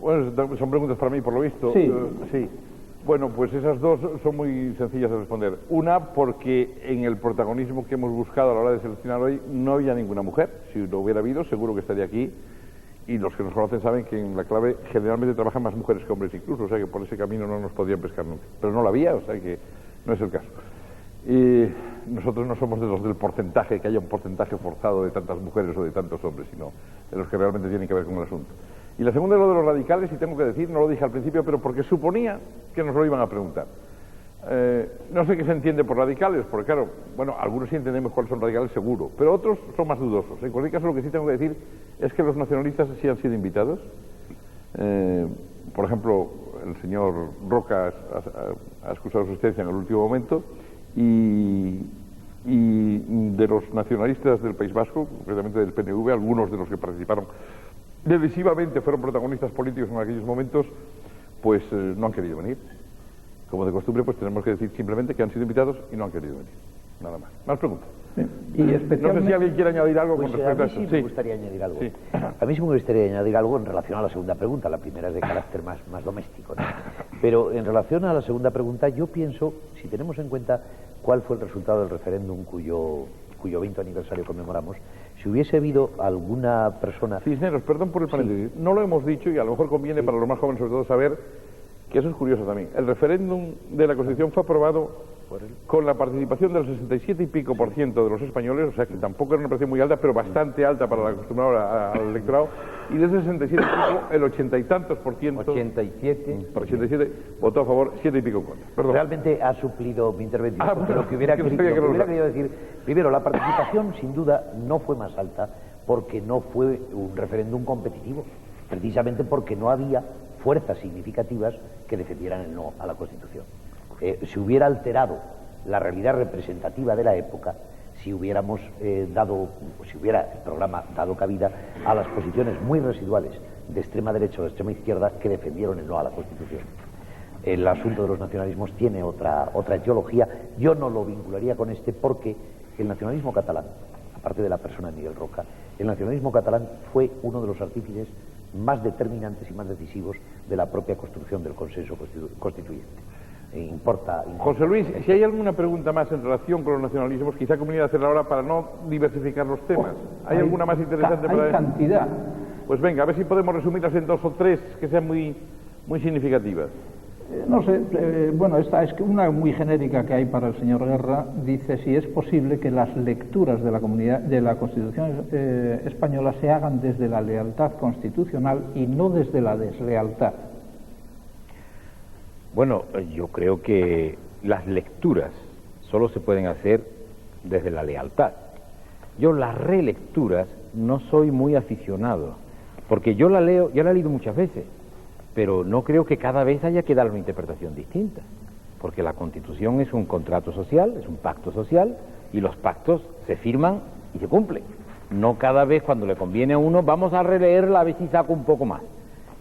Bueno, son preguntas para mí, por lo visto. Sí. Sí. Bueno, pues esas dos son muy sencillas de responder. Una, porque en el protagonismo que hemos buscado a la hora de seleccionar hoy no había ninguna mujer. Si lo hubiera habido, seguro que estaría aquí. Y los que nos conocen saben que en la clave generalmente trabajan más mujeres que hombres incluso, o sea que por ese camino no nos podían pescar nunca. Pero no la había, o sea que no es el caso. Y nosotros no somos de los del porcentaje, que haya un porcentaje forzado de tantas mujeres o de tantos hombres, sino de los que realmente tienen que ver con el asunto. Y la segunda es lo de los radicales, y tengo que decir, no lo dije al principio, pero porque suponía que nos lo iban a preguntar. No sé qué se entiende por radicales, porque claro, bueno, algunos sí entendemos cuáles son radicales seguro, pero otros son más dudosos. En cualquier caso, lo que sí tengo que decir es que los nacionalistas sí han sido invitados. Por ejemplo, el señor Roca ha excusado su existencia en el último momento, y de los nacionalistas del País Vasco, concretamente del PNV, algunos de los que participaron decisivamente fueron protagonistas políticos en aquellos momentos, pues no han querido venir. Como de costumbre, pues tenemos que decir simplemente que han sido invitados y no han querido venir. Nada más. ¿Más preguntas? Y no sé si alguien quiere añadir algo pues con respecto a mí eso. Sí, me gustaría añadir algo. Sí. A mí sí me gustaría añadir algo en relación a la segunda pregunta. La primera es de carácter más doméstico, ¿no? Pero en relación a la segunda pregunta, yo pienso, si tenemos en cuenta cuál fue el resultado del referéndum cuyo 20 aniversario conmemoramos, si hubiese habido alguna persona... Cisneros, perdón por el paréntesis, sí. No lo hemos dicho y a lo mejor conviene para los más jóvenes sobre todo saber que eso es curioso también. El referéndum de la Constitución fue aprobado con la participación del 67 y pico % de los españoles, o sea que tampoco era una participación muy alta, pero bastante alta para la acostumbrada al electorado, y de ese 67 y pico, el 80 y tantos %... 87 votó a favor, 7 y pico contra. Perdón. Realmente ha suplido mi intervención, porque lo que hubiera querido decir, primero, la participación sin duda no fue más alta porque no fue un referéndum competitivo, precisamente porque no había fuerzas significativas que defendieran el no a la Constitución. Se hubiera alterado la realidad representativa de la época si hubiéramos si hubiera el programa dado cabida a las posiciones muy residuales de extrema derecha o de extrema izquierda que defendieron el no a la Constitución. El asunto de los nacionalismos tiene otra etiología. Yo no lo vincularía con este porque el nacionalismo catalán, aparte de la persona de Miguel Roca, el nacionalismo catalán fue uno de los artífices más determinantes y más decisivos de la propia construcción del consenso constituyente. importa. José Luis, si hay alguna pregunta más en relación con los nacionalismos, quizá conviene hacerla ahora para no diversificar los temas. ¿Hay alguna más interesante para Hay cantidad. Pues venga, a ver si podemos resumirlas en 2 o 3 que sean muy significativas. No sé, bueno, esta es una muy genérica que hay para el señor Guerra. Dice si es posible que las lecturas de la Constitución española se hagan desde la lealtad constitucional y no desde la deslealtad. Bueno, yo creo que las lecturas solo se pueden hacer desde la lealtad. Yo las relecturas no soy muy aficionado, porque yo la leo, ya la he leído muchas veces, pero no creo que cada vez haya que dar una interpretación distinta, porque la Constitución es un contrato social, es un pacto social, y los pactos se firman y se cumplen. No cada vez cuando le conviene a uno, vamos a releerla a ver si saco un poco más,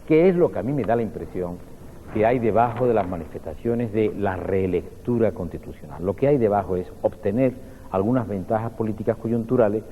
que es lo que a mí me da la impresión que hay debajo de las manifestaciones de la relectura constitucional. Lo que hay debajo es obtener algunas ventajas políticas coyunturales,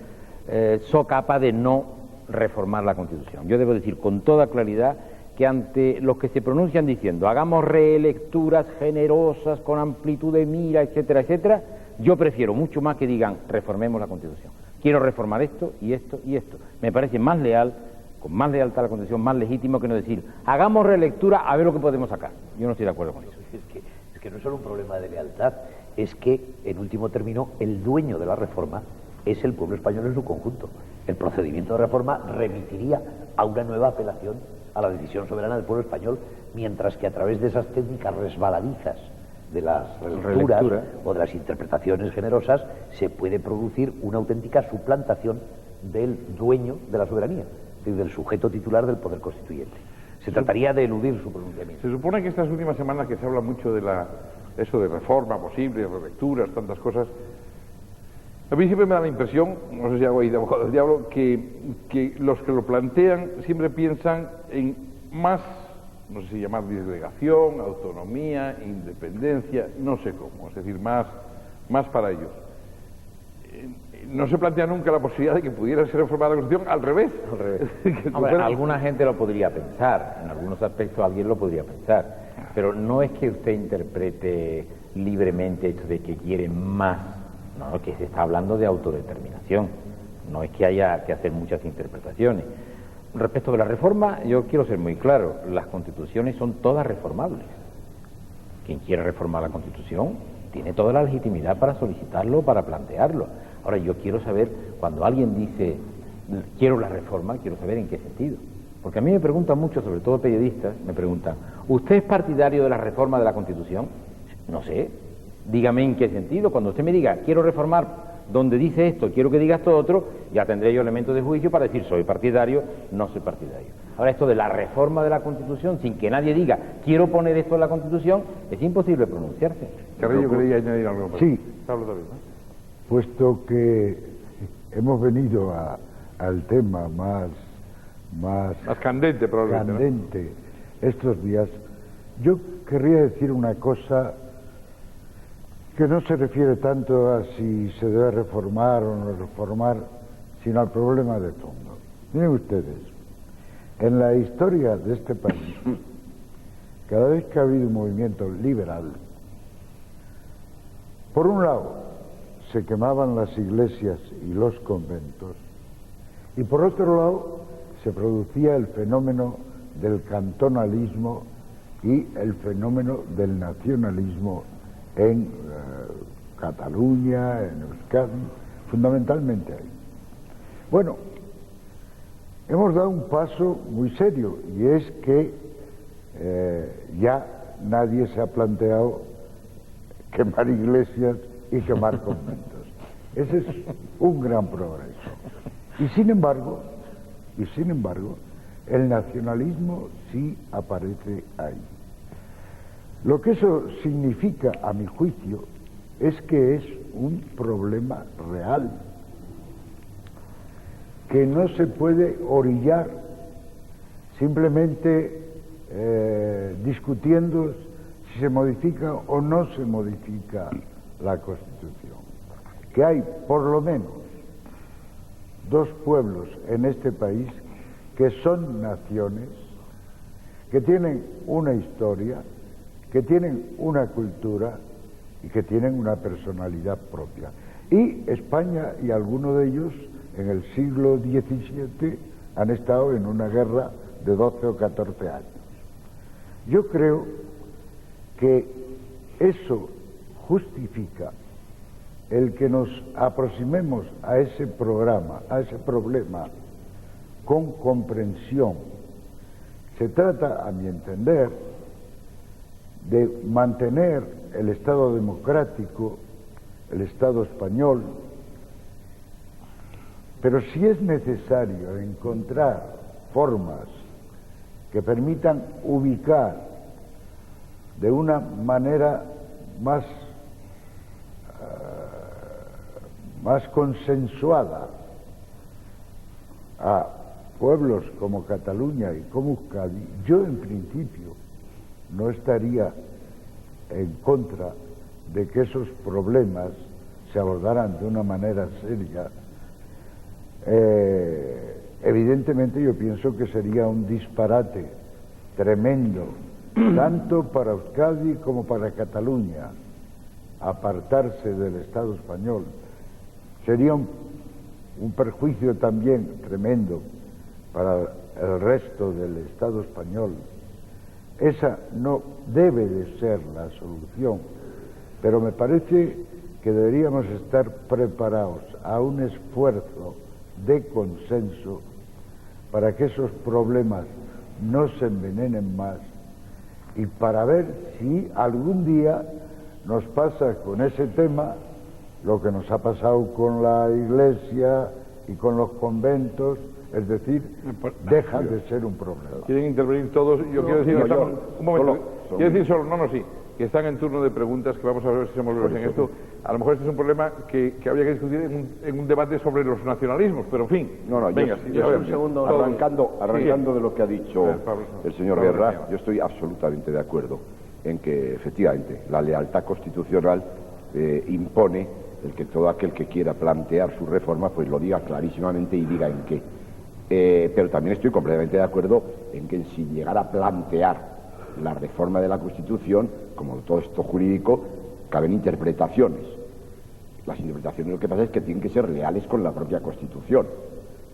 so capa de no reformar la Constitución. Yo debo decir con toda claridad que ante los que se pronuncian diciendo hagamos relecturas generosas con amplitud de mira, etcétera, etcétera, yo prefiero mucho más que digan reformemos la Constitución. Quiero reformar esto y esto y esto. Me parece más leal, con más lealtad a la Constitución, más legítimo que no decir hagamos relectura a ver lo que podemos sacar. Yo no estoy de acuerdo con eso. Es que no es solo un problema de lealtad, es que en último término el dueño de la reforma es el pueblo español en su conjunto. El procedimiento de reforma remitiría a una nueva apelación a la decisión soberana del pueblo español, mientras que a través de esas técnicas resbaladizas de las relecturas o de las interpretaciones generosas se puede producir una auténtica suplantación del dueño de la soberanía, es decir, del sujeto titular del poder constituyente. Se trataría de eludir su pronunciamiento. Se supone que estas últimas semanas que se habla mucho de eso de reforma posible, relecturas, tantas cosas, a mí siempre me da la impresión, no sé si hago ahí de abogado del diablo, que los que lo plantean siempre piensan en más, no sé si llamar disgregación, autonomía, independencia, no sé cómo, es decir, más para ellos. No se plantea nunca la posibilidad de que pudiera ser reformada la Constitución al revés. Al revés. Hombre, alguna gente lo podría pensar, en algunos aspectos alguien lo podría pensar, pero no es que usted interprete libremente esto de que quiere más. No, que se está hablando de autodeterminación, no es que haya que hacer muchas interpretaciones. Respecto de la reforma, yo quiero ser muy claro, las constituciones son todas reformables. Quien quiera reformar la Constitución tiene toda la legitimidad para solicitarlo, para plantearlo. Ahora, yo quiero saber, cuando alguien dice quiero la reforma, quiero saber en qué sentido. Porque a mí me preguntan mucho, sobre todo periodistas, me preguntan, ¿usted es partidario de la reforma de la Constitución? No sé. Dígame en qué sentido. Cuando usted me diga, quiero reformar donde dice esto, quiero que diga esto otro, ya tendré yo elementos de juicio para decir, soy partidario, no soy partidario. Ahora, esto de la reforma de la Constitución, sin que nadie diga, quiero poner esto en la Constitución, es imposible pronunciarse. Carrillo, quería añadir algo más. Sí. Pablo David, ¿no? Puesto que hemos venido al tema más candente, probablemente, candente, ¿no? Estos días, yo querría decir una cosa que no se refiere tanto a si se debe reformar o no reformar, sino al problema de fondo. Miren ustedes, en la historia de este país, cada vez que ha habido un movimiento liberal, por un lado se quemaban las iglesias y los conventos, y por otro lado se producía el fenómeno del cantonalismo y el fenómeno del nacionalismo en Cataluña, en Euskadi, fundamentalmente ahí. Bueno, hemos dado un paso muy serio, y es que ya nadie se ha planteado quemar iglesias y quemar conventos. Ese es un gran progreso. Y sin embargo, el nacionalismo sí aparece ahí. Lo que eso significa, a mi juicio, es que es un problema real, que no se puede orillar simplemente discutiendo si se modifica o no se modifica la Constitución. Que hay, por lo menos, dos pueblos en este país que son naciones, que tienen una historia, que tienen una cultura y que tienen una personalidad propia. Y España y algunos de ellos en el siglo XVII han estado en una guerra de 12 o 14 años. Yo creo que eso justifica el que nos aproximemos a ese programa, a ese problema, con comprensión. Se trata, a mi entender, de mantener el Estado democrático, el Estado español, pero si es necesario encontrar formas que permitan ubicar de una manera más consensuada a pueblos como Cataluña y como Euskadi, yo en principio no estaría en contra de que esos problemas se abordaran de una manera seria. Evidentemente yo pienso que sería un disparate tremendo, tanto para Euskadi como para Cataluña, apartarse del Estado español. Sería un perjuicio también tremendo para el resto del Estado español. Esa no debe de ser la solución, pero me parece que deberíamos estar preparados a un esfuerzo de consenso para que esos problemas no se envenenen más y para ver si algún día nos pasa con ese tema lo que nos ha pasado con la Iglesia y con los conventos, es decir, deja de ser un problema. Quieren intervenir todos. Yo quiero decir, un momento. Quiero decir solo, que están en turno de preguntas, que vamos a ver si somos breves en esto. A lo mejor este es un problema que habría que discutir en un debate sobre los nacionalismos, pero en fin. Venga, un segundo. Arrancando de lo que ha dicho el señor Guerra, yo estoy absolutamente de acuerdo en que, efectivamente, la lealtad constitucional impone el que todo aquel que quiera plantear su reforma pues lo diga clarísimamente y diga en qué. Pero también estoy completamente de acuerdo en que si llegara a plantear la reforma de la Constitución, como todo esto jurídico, caben interpretaciones. Las interpretaciones lo que pasa es que tienen que ser leales con la propia Constitución.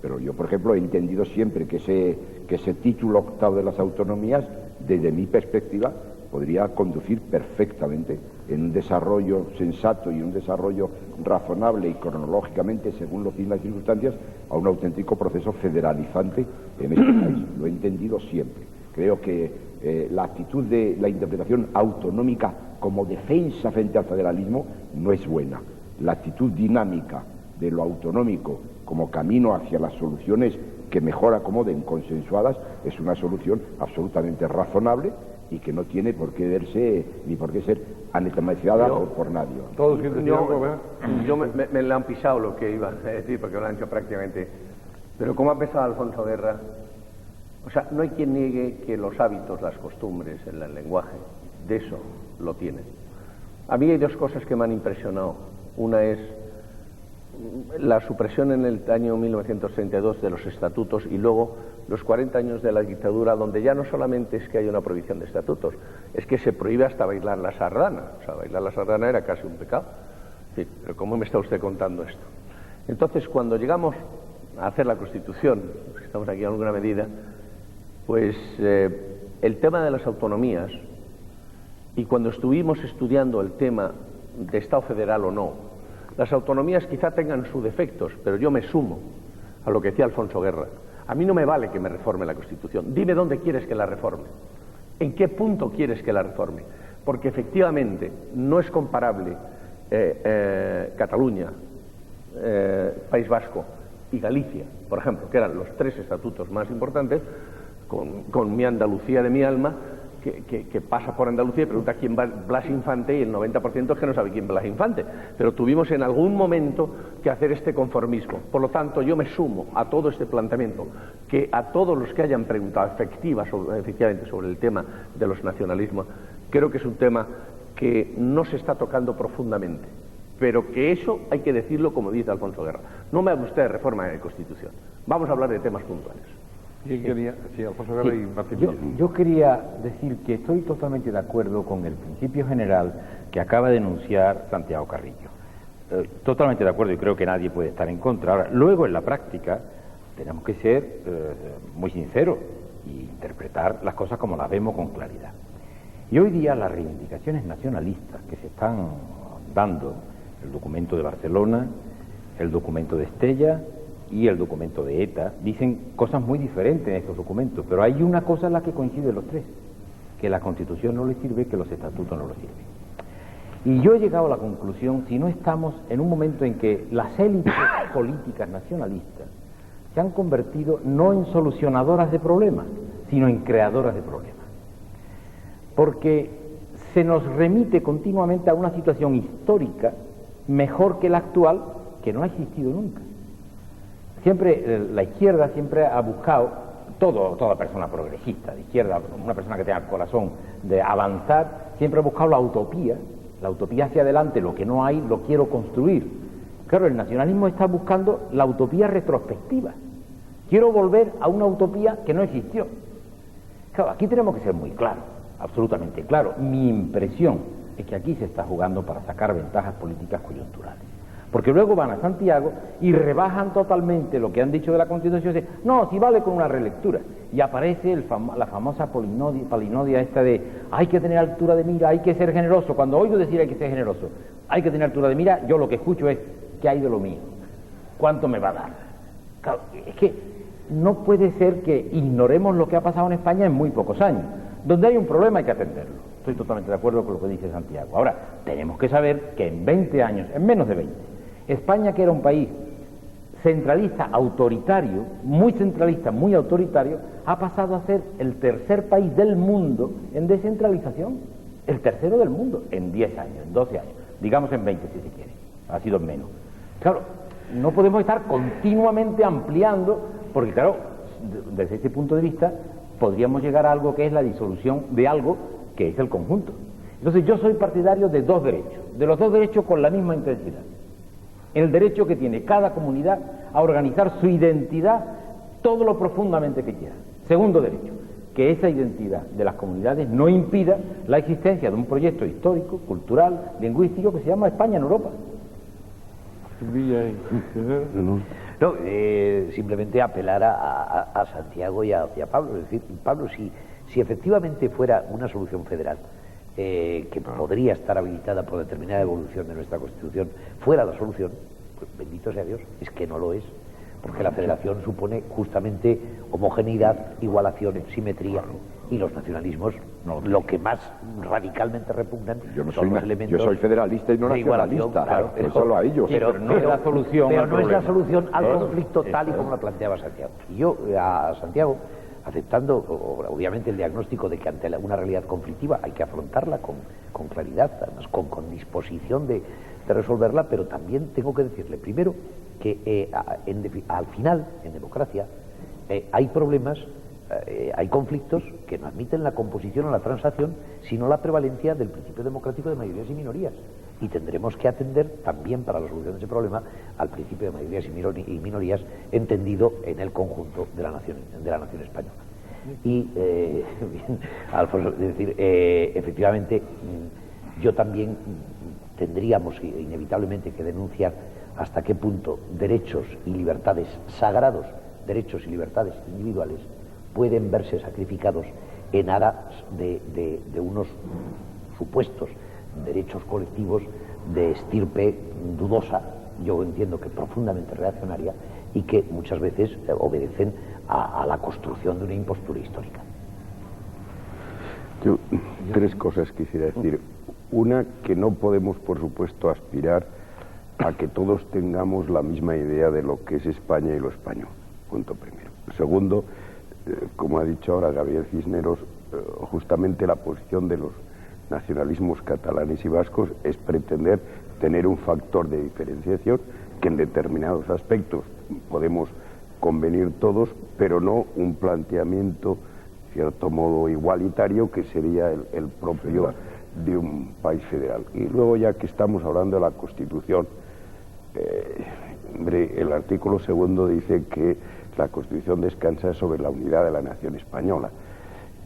Pero yo, por ejemplo, he entendido siempre que ese título octavo de las autonomías, desde mi perspectiva, podría conducir perfectamente en un desarrollo sensato y un desarrollo razonable y cronológicamente, según los fines y las circunstancias, a un auténtico proceso federalizante en este país. Lo he entendido siempre. Creo que la actitud de la interpretación autonómica como defensa frente al federalismo no es buena. La actitud dinámica de lo autonómico como camino hacia las soluciones que mejor acomoden, consensuadas, es una solución absolutamente razonable y que no tiene por qué verse ni por qué ser anatemizada por nadie. Todos quieren decir algo, ¿verdad? Yo me le han pisado lo que iba a decir, porque lo han hecho prácticamente. Pero como ha empezado Alfonso Guerra, o sea, no hay quien niegue que los hábitos, las costumbres, el lenguaje, de eso lo tienen. A mí hay dos cosas que me han impresionado. Una es la supresión en el año 1932 de los estatutos y luego los 40 años de la dictadura, donde ya no solamente es que hay una prohibición de estatutos, es que se prohíbe hasta bailar la sardana. O sea, bailar la sardana era casi un pecado. Sí, pero ¿cómo me está usted contando esto? Entonces, cuando llegamos a hacer la Constitución, estamos aquí en alguna medida, pues el tema de las autonomías, y cuando estuvimos estudiando el tema de Estado federal o no, las autonomías quizá tengan sus defectos, pero yo me sumo a lo que decía Alfonso Guerra. A mí no me vale que me reforme la Constitución. Dime dónde quieres que la reforme. ¿En qué punto quieres que la reforme? Porque efectivamente no es comparable Cataluña, País Vasco y Galicia, por ejemplo, que eran los tres estatutos más importantes, con mi Andalucía de mi alma, que pasa por Andalucía y pregunta quién va Blas Infante, y el 90% es que no sabe quién es Blas Infante. Pero tuvimos en algún momento que hacer este conformismo. Por lo tanto, yo me sumo a todo este planteamiento, que a todos los que hayan preguntado efectivamente sobre el tema de los nacionalismos, creo que es un tema que no se está tocando profundamente, pero que eso hay que decirlo como dice Alfonso Guerra. No me hable usted de reforma de la Constitución, vamos a hablar de temas puntuales. Sí, Alfonso Guerra y Martín. Yo quería decir que estoy totalmente de acuerdo con el principio general que acaba de enunciar Santiago Carrillo. Totalmente de acuerdo y creo que nadie puede estar en contra. Ahora, luego en la práctica tenemos que ser muy sinceros y interpretar las cosas como las vemos con claridad. Y hoy día las reivindicaciones nacionalistas que se están dando, el documento de Barcelona, el documento de Estella y el documento de ETA, dicen cosas muy diferentes en estos documentos, pero hay una cosa en la que coinciden los tres, que la Constitución no les sirve, que los estatutos no les sirven. Y yo he llegado a la conclusión, si no estamos en un momento en que las élites políticas nacionalistas se han convertido no en solucionadoras de problemas, sino en creadoras de problemas. Porque se nos remite continuamente a una situación histórica mejor que la actual, que no ha existido nunca. Siempre la izquierda siempre ha buscado, toda persona progresista de izquierda, una persona que tenga el corazón de avanzar, siempre ha buscado la utopía hacia adelante, lo que no hay lo quiero construir. Claro, el nacionalismo está buscando la utopía retrospectiva. Quiero volver a una utopía que no existió. Claro, aquí tenemos que ser muy claros, absolutamente claros. Mi impresión es que aquí se está jugando para sacar ventajas políticas coyunturales. Porque luego van a Santiago y rebajan totalmente lo que han dicho de la Constitución y dicen, no, si vale con una relectura. Y aparece la famosa palinodia esta de hay que tener altura de mira, hay que ser generoso. Cuando oigo decir hay que ser generoso, hay que tener altura de mira, yo lo que escucho es ¿qué hay de lo mío? ¿Cuánto me va a dar? Claro, es que no puede ser que ignoremos lo que ha pasado en España en muy pocos años. Donde hay un problema hay que atenderlo. Estoy totalmente de acuerdo con lo que dice Santiago. Ahora, tenemos que saber que en 20 años, en menos de 20, España, que era un país centralista, autoritario, muy centralista, muy autoritario, ha pasado a ser el tercer país del mundo en descentralización. El tercero del mundo en 10 años, en 12 años, digamos en 20 si se quiere, ha sido menos. Claro, no podemos estar continuamente ampliando, porque claro, desde este punto de vista, podríamos llegar a algo que es la disolución de algo que es el conjunto. Entonces yo soy partidario de dos derechos, de los dos derechos con la misma intensidad. El derecho que tiene cada comunidad a organizar su identidad todo lo profundamente que quiera. Segundo derecho, que esa identidad de las comunidades no impida la existencia de un proyecto histórico, cultural, lingüístico que se llama España en Europa. No, simplemente apelar a Santiago y a Pablo. Es decir, Pablo, si efectivamente fuera una solución federal, que podría estar habilitada por determinada evolución de nuestra Constitución, fuera la solución, pues bendito sea Dios, es que no lo es, porque la federación supone justamente homogeneidad, igualación, simetría, y los nacionalismos, lo que más radicalmente repugnan son los elementos. Yo soy federalista y no nacionalista, claro, pero solo a ellos. Pero no es la solución. Pero no es la solución al conflicto tal y como la planteaba Santiago. Y yo a Santiago, aceptando obviamente el diagnóstico de que ante una realidad conflictiva hay que afrontarla con claridad, además con disposición de resolverla, pero también tengo que decirle primero que al final, en democracia, hay problemas, hay conflictos que no admiten la composición o la transacción, sino la prevalencia del principio democrático de mayorías y minorías. Y tendremos que atender también para la solución de ese problema al principio de mayorías y minorías entendido en el conjunto de la nación española. Y, bien, Alfonso, es decir, efectivamente, yo también tendríamos inevitablemente que denunciar hasta qué punto derechos y libertades sagrados, derechos y libertades individuales, pueden verse sacrificados en aras de unos supuestos derechos colectivos de estirpe dudosa, yo entiendo que profundamente reaccionaria, y que muchas veces obedecen a la construcción de una impostura histórica. Yo tres cosas quisiera decir. Una, que no podemos, por supuesto, aspirar a que todos tengamos la misma idea de lo que es España y lo español. Punto primero. Segundo, como ha dicho ahora Gabriel Cisneros, justamente la posición de los nacionalismos catalanes y vascos es pretender tener un factor de diferenciación que en determinados aspectos podemos convenir todos, pero no un planteamiento, de cierto modo, igualitario, que sería el propio de un país federal. Y luego, ya que estamos hablando de la Constitución, el artículo 2 dice que La Constitución descansa sobre la unidad de la nación española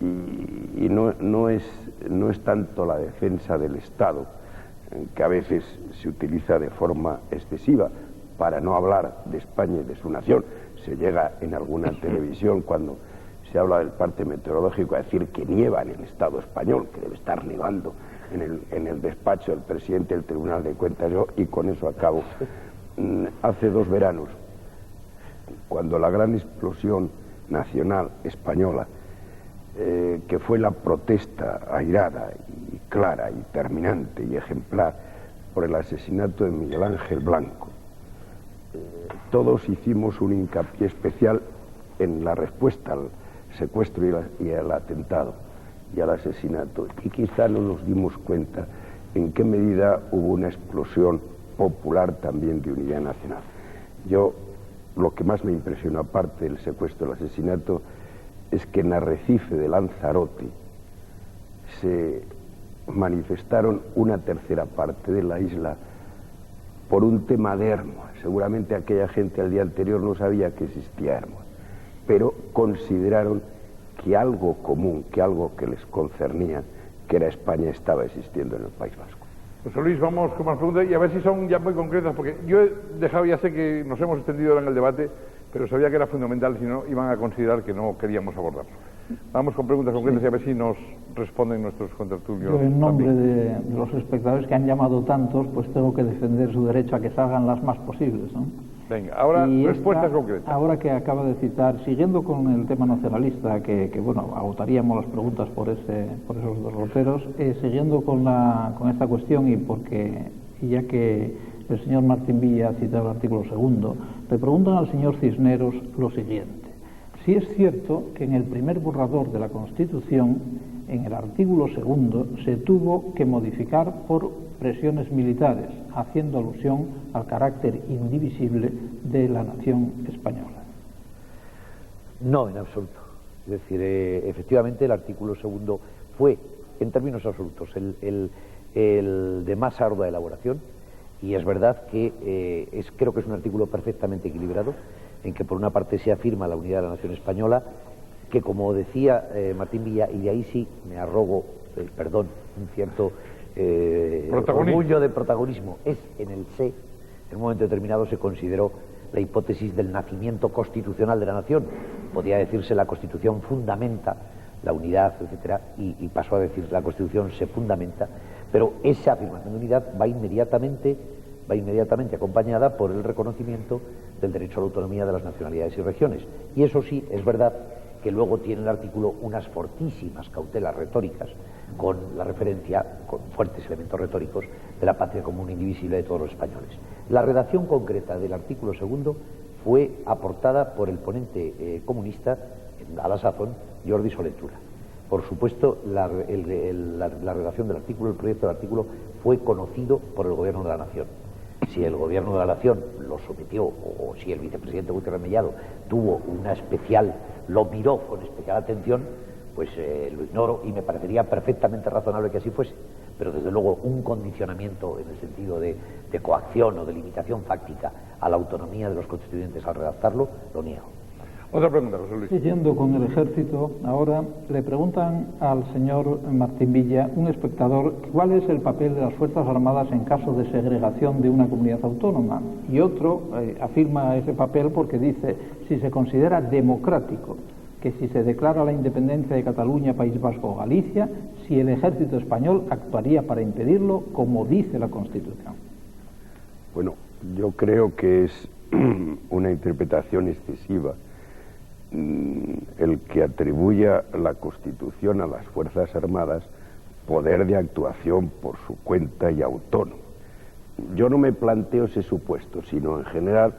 y no es tanto la defensa del Estado, que a veces se utiliza de forma excesiva para no hablar de España y de su nación. Se llega en alguna televisión, cuando se habla del parte meteorológico, a decir que nieva en el Estado español, que debe estar nevando en el despacho del presidente del Tribunal de Cuentas. Y con eso acabo. Hace 2 veranos, cuando la gran explosión nacional española, que fue la protesta airada y clara y terminante y ejemplar por el asesinato de Miguel Ángel Blanco, todos hicimos un hincapié especial en la respuesta al secuestro y al atentado y al asesinato, y quizá no nos dimos cuenta en qué medida hubo una explosión popular también de unidad nacional. Lo que más me impresionó, aparte del secuestro y el asesinato, es que en Arrecife de Lanzarote se manifestaron una tercera parte de la isla por un tema de Hermoa. Seguramente aquella gente al día anterior no sabía que existía Hermoa, pero consideraron que algo común, que algo que les concernía, que era España, estaba existiendo en el País Vasco. José Luis, vamos con más preguntas y a ver si son ya muy concretas, porque yo he dejado, ya sé que nos hemos extendido ahora en el debate, pero sabía que era fundamental, si no iban a considerar que no queríamos abordarlo. Vamos con preguntas concretas y a ver si nos responden nuestros contertulios. Yo, en nombre de los espectadores que han llamado tantos, pues tengo que defender su derecho a que salgan las más posibles, ¿no? Venga, ahora respuestas concretas. Ahora que acaba de citar, siguiendo con el tema nacionalista, que bueno, agotaríamos las preguntas por esos derroteros, siguiendo con esta cuestión y ya que el señor Martín Villa ha citado el artículo 2, le preguntan al señor Cisneros lo siguiente: si es cierto que en el primer borrador de la Constitución, en el artículo 2, se tuvo que modificar por presiones militares, haciendo alusión al carácter indivisible de la nación española. No, en absoluto. Es decir, efectivamente el artículo 2 fue, en términos absolutos, el de más ardua elaboración, y es verdad que creo que es un artículo perfectamente equilibrado, en que por una parte se afirma la unidad de la nación española, que como decía Martín Villa, y de ahí sí me arrogo, un cierto orgullo de protagonismo, es en el en un momento determinado se consideró la hipótesis del nacimiento constitucional de la nación. Podía decirse la Constitución fundamenta la unidad, etcétera, y pasó a decir la Constitución se fundamenta, pero esa afirmación de unidad va inmediatamente acompañada por el reconocimiento del derecho a la autonomía de las nacionalidades y regiones. Y eso sí, es verdad que luego tiene el artículo unas fortísimas cautelas retóricas con la referencia, con fuertes elementos retóricos, de la patria común indivisible de todos los españoles. La redacción concreta del artículo 2 fue aportada por el ponente comunista, a la sazón, Jordi Soletura. Por supuesto, la redacción del artículo, el proyecto del artículo, fue conocido por el Gobierno de la Nación. Si el Gobierno de la Nación lo sometió, o si el vicepresidente Gutiérrez Mellado lo miró con especial atención, pues lo ignoro, y me parecería perfectamente razonable que así fuese. Pero desde luego un condicionamiento en el sentido de coacción o de limitación fáctica a la autonomía de los constituyentes al redactarlo, lo niego. Otra pregunta, José Luis. Siguiendo con el ejército, ahora le preguntan al señor Martín Villa, un espectador, cuál es el papel de las Fuerzas Armadas en caso de segregación de una comunidad autónoma. Y otro afirma ese papel porque dice, si se considera democrático que si se declara la independencia de Cataluña, País Vasco o Galicia, si el ejército español actuaría para impedirlo, como dice la Constitución. Bueno, yo creo que es una interpretación excesiva el que atribuya la Constitución a las Fuerzas Armadas poder de actuación por su cuenta y autónomo. Yo no me planteo ese supuesto, sino en general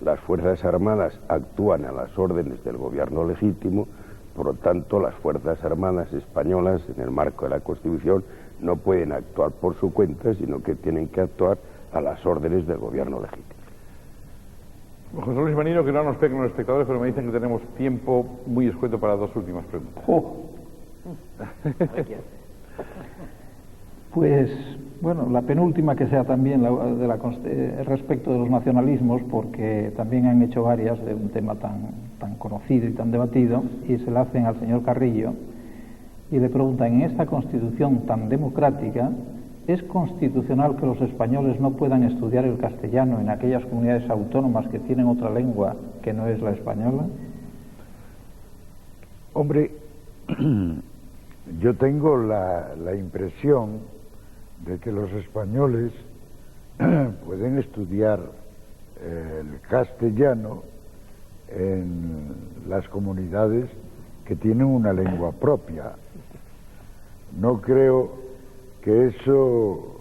las Fuerzas Armadas actúan a las órdenes del gobierno legítimo, por lo tanto las Fuerzas Armadas españolas, en el marco de la Constitución, no pueden actuar por su cuenta, sino que tienen que actuar a las órdenes del gobierno legítimo. José Luis Manino, que no nos peguen los espectadores, pero me dicen que tenemos tiempo muy escueto para 2 últimas preguntas. Pues Bueno, la penúltima que sea también respecto de los nacionalismos, porque también han hecho varias de un tema tan conocido y tan debatido, y se la hacen al señor Carrillo, y le preguntan, en esta Constitución tan democrática, ¿es constitucional que los españoles no puedan estudiar el castellano en aquellas comunidades autónomas que tienen otra lengua que no es la española? Hombre, yo tengo la impresión de que los españoles pueden estudiar el castellano en las comunidades que tienen una lengua propia. No creo que eso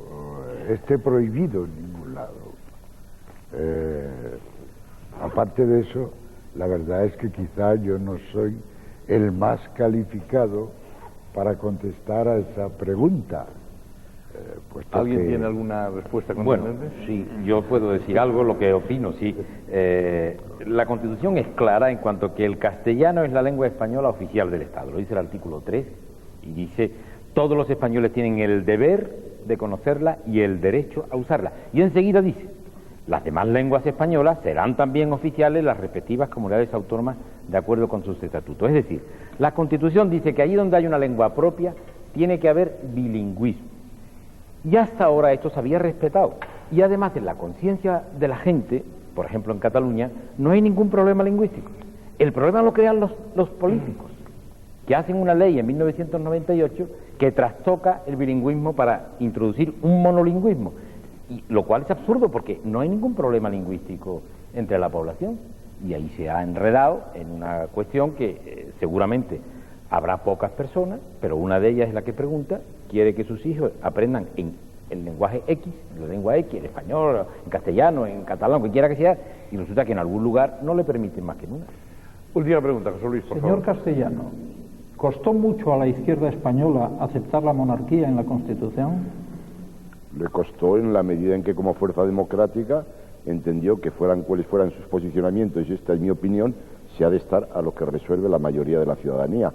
esté prohibido en ningún lado. Aparte de eso, la verdad es que quizá yo no soy el más calificado para contestar a esa pregunta. ¿Alguien tiene alguna respuesta contundente? Bueno, sí, yo puedo decir algo, lo que opino, sí. La Constitución es clara en cuanto que el castellano es la lengua española oficial del Estado. Lo dice el artículo 3 y dice: todos los españoles tienen el deber de conocerla y el derecho a usarla. Y enseguida dice: las demás lenguas españolas serán también oficiales en las respectivas comunidades autónomas de acuerdo con sus estatutos. Es decir, la Constitución dice que allí donde hay una lengua propia tiene que haber bilingüismo. Y hasta ahora esto se había respetado. Y además, en la conciencia de la gente, por ejemplo en Cataluña, no hay ningún problema lingüístico. El problema lo crean los políticos, que hacen una ley en 1998 que trastoca el bilingüismo para introducir un monolingüismo, y lo cual es absurdo porque no hay ningún problema lingüístico entre la población. Y ahí se ha enredado en una cuestión que seguramente habrá pocas personas, pero una de ellas es la que pregunta: quiere que sus hijos aprendan en el lenguaje X, la lengua X, en español, en castellano, en catalán, lo que quiera que sea, y resulta que en algún lugar no le permiten más que en una. Última pregunta, José Luis, por Señor favor. Castellano, ¿costó mucho a la izquierda española aceptar la monarquía en la Constitución? Le costó en la medida en que, como fuerza democrática, entendió que cuáles fueran sus posicionamientos, y esta es mi opinión, se ha de estar a lo que resuelve la mayoría de la ciudadanía,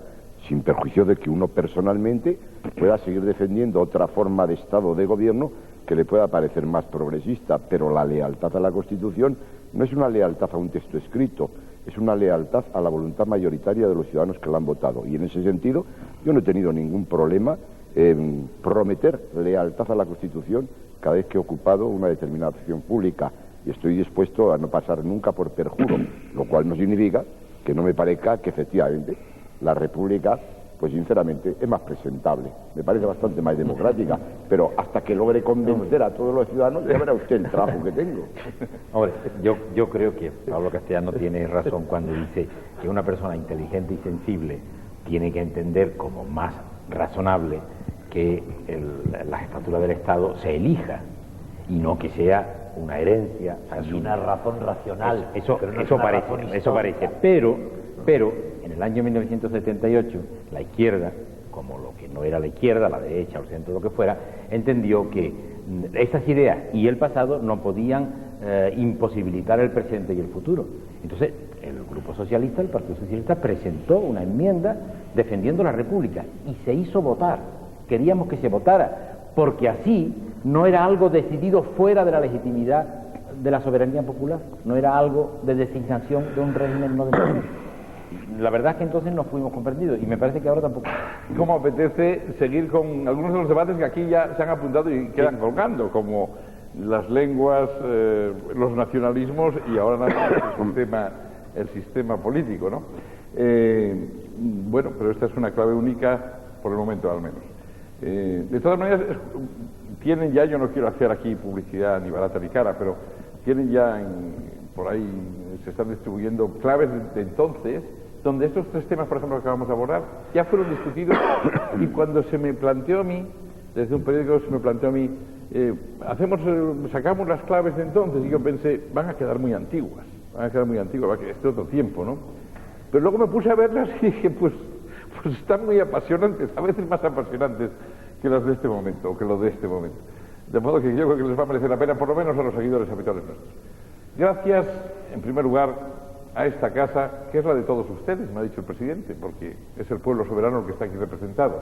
sin perjuicio de que uno personalmente pueda seguir defendiendo otra forma de Estado o de gobierno que le pueda parecer más progresista, pero la lealtad a la Constitución no es una lealtad a un texto escrito, es una lealtad a la voluntad mayoritaria de los ciudadanos que la han votado. Y en ese sentido, yo no he tenido ningún problema en prometer lealtad a la Constitución cada vez que he ocupado una determinada acción pública, y estoy dispuesto a no pasar nunca por perjuro, lo cual no significa que no me parezca que efectivamente la República, pues sinceramente, es más presentable, me parece bastante más democrática, pero hasta que logre convencer a todos los ciudadanos, ya verá usted el trabajo que tengo. Ahora, yo creo que Pablo Castellano tiene razón cuando dice que una persona inteligente y sensible tiene que entender como más razonable que la jefatura del Estado se elija y no que sea una herencia. Es una razón racional. Eso parece. Pero en el año 1978 la izquierda, como lo que no era la izquierda, la derecha o el centro, lo que fuera, entendió que esas ideas y el pasado no podían imposibilitar el presente y el futuro. Entonces el Grupo Socialista, el Partido Socialista, presentó una enmienda defendiendo la República y se hizo votar. Queríamos que se votara porque así no era algo decidido fuera de la legitimidad de la soberanía popular, no era algo de designación de un régimen no democrático. La verdad es que entonces no fuimos comprendidos y me parece que ahora tampoco. ¿Cómo apetece seguir con algunos de los debates que aquí ya se han apuntado y quedan colgando, como las lenguas, los nacionalismos y ahora el sistema político, ¿no? Bueno, pero esta es una clave única por el momento, al menos. De todas maneras, tienen ya, yo no quiero hacer aquí publicidad ni barata ni cara, pero tienen ya por ahí, se están distribuyendo claves de entonces, donde estos tres temas, por ejemplo, que acabamos de abordar, ya fueron discutidos, y cuando se me planteó a mí, desde un periódico se me planteó a mí, sacamos las claves de entonces, y yo pensé, van a quedar muy antiguas, va que es de otro tiempo, ¿no? Pero luego me puse a verlas y dije, pues están muy apasionantes, a veces más apasionantes que las de este momento, o que los de este momento. De modo que yo creo que les va a merecer la pena, por lo menos a los seguidores habituales nuestros. Gracias, en primer lugar, a esta casa, que es la de todos ustedes, me ha dicho el presidente, porque es el pueblo soberano el que está aquí representado.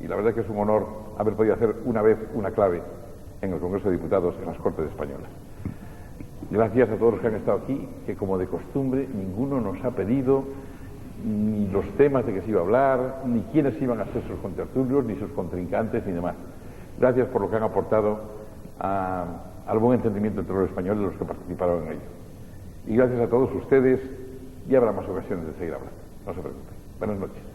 Y la verdad es que es un honor haber podido hacer una vez una clave en el Congreso de Diputados, en las Cortes Españolas. Gracias a todos los que han estado aquí, que como de costumbre ninguno nos ha pedido ni los temas de que se iba a hablar, ni quiénes iban a ser sus contertulios, ni sus contrincantes, ni demás. Gracias por lo que han aportado al buen entendimiento entre los españoles y los que participaron en ello. Y gracias a todos ustedes, y habrá más ocasiones de seguir hablando. No se preocupen. Buenas noches.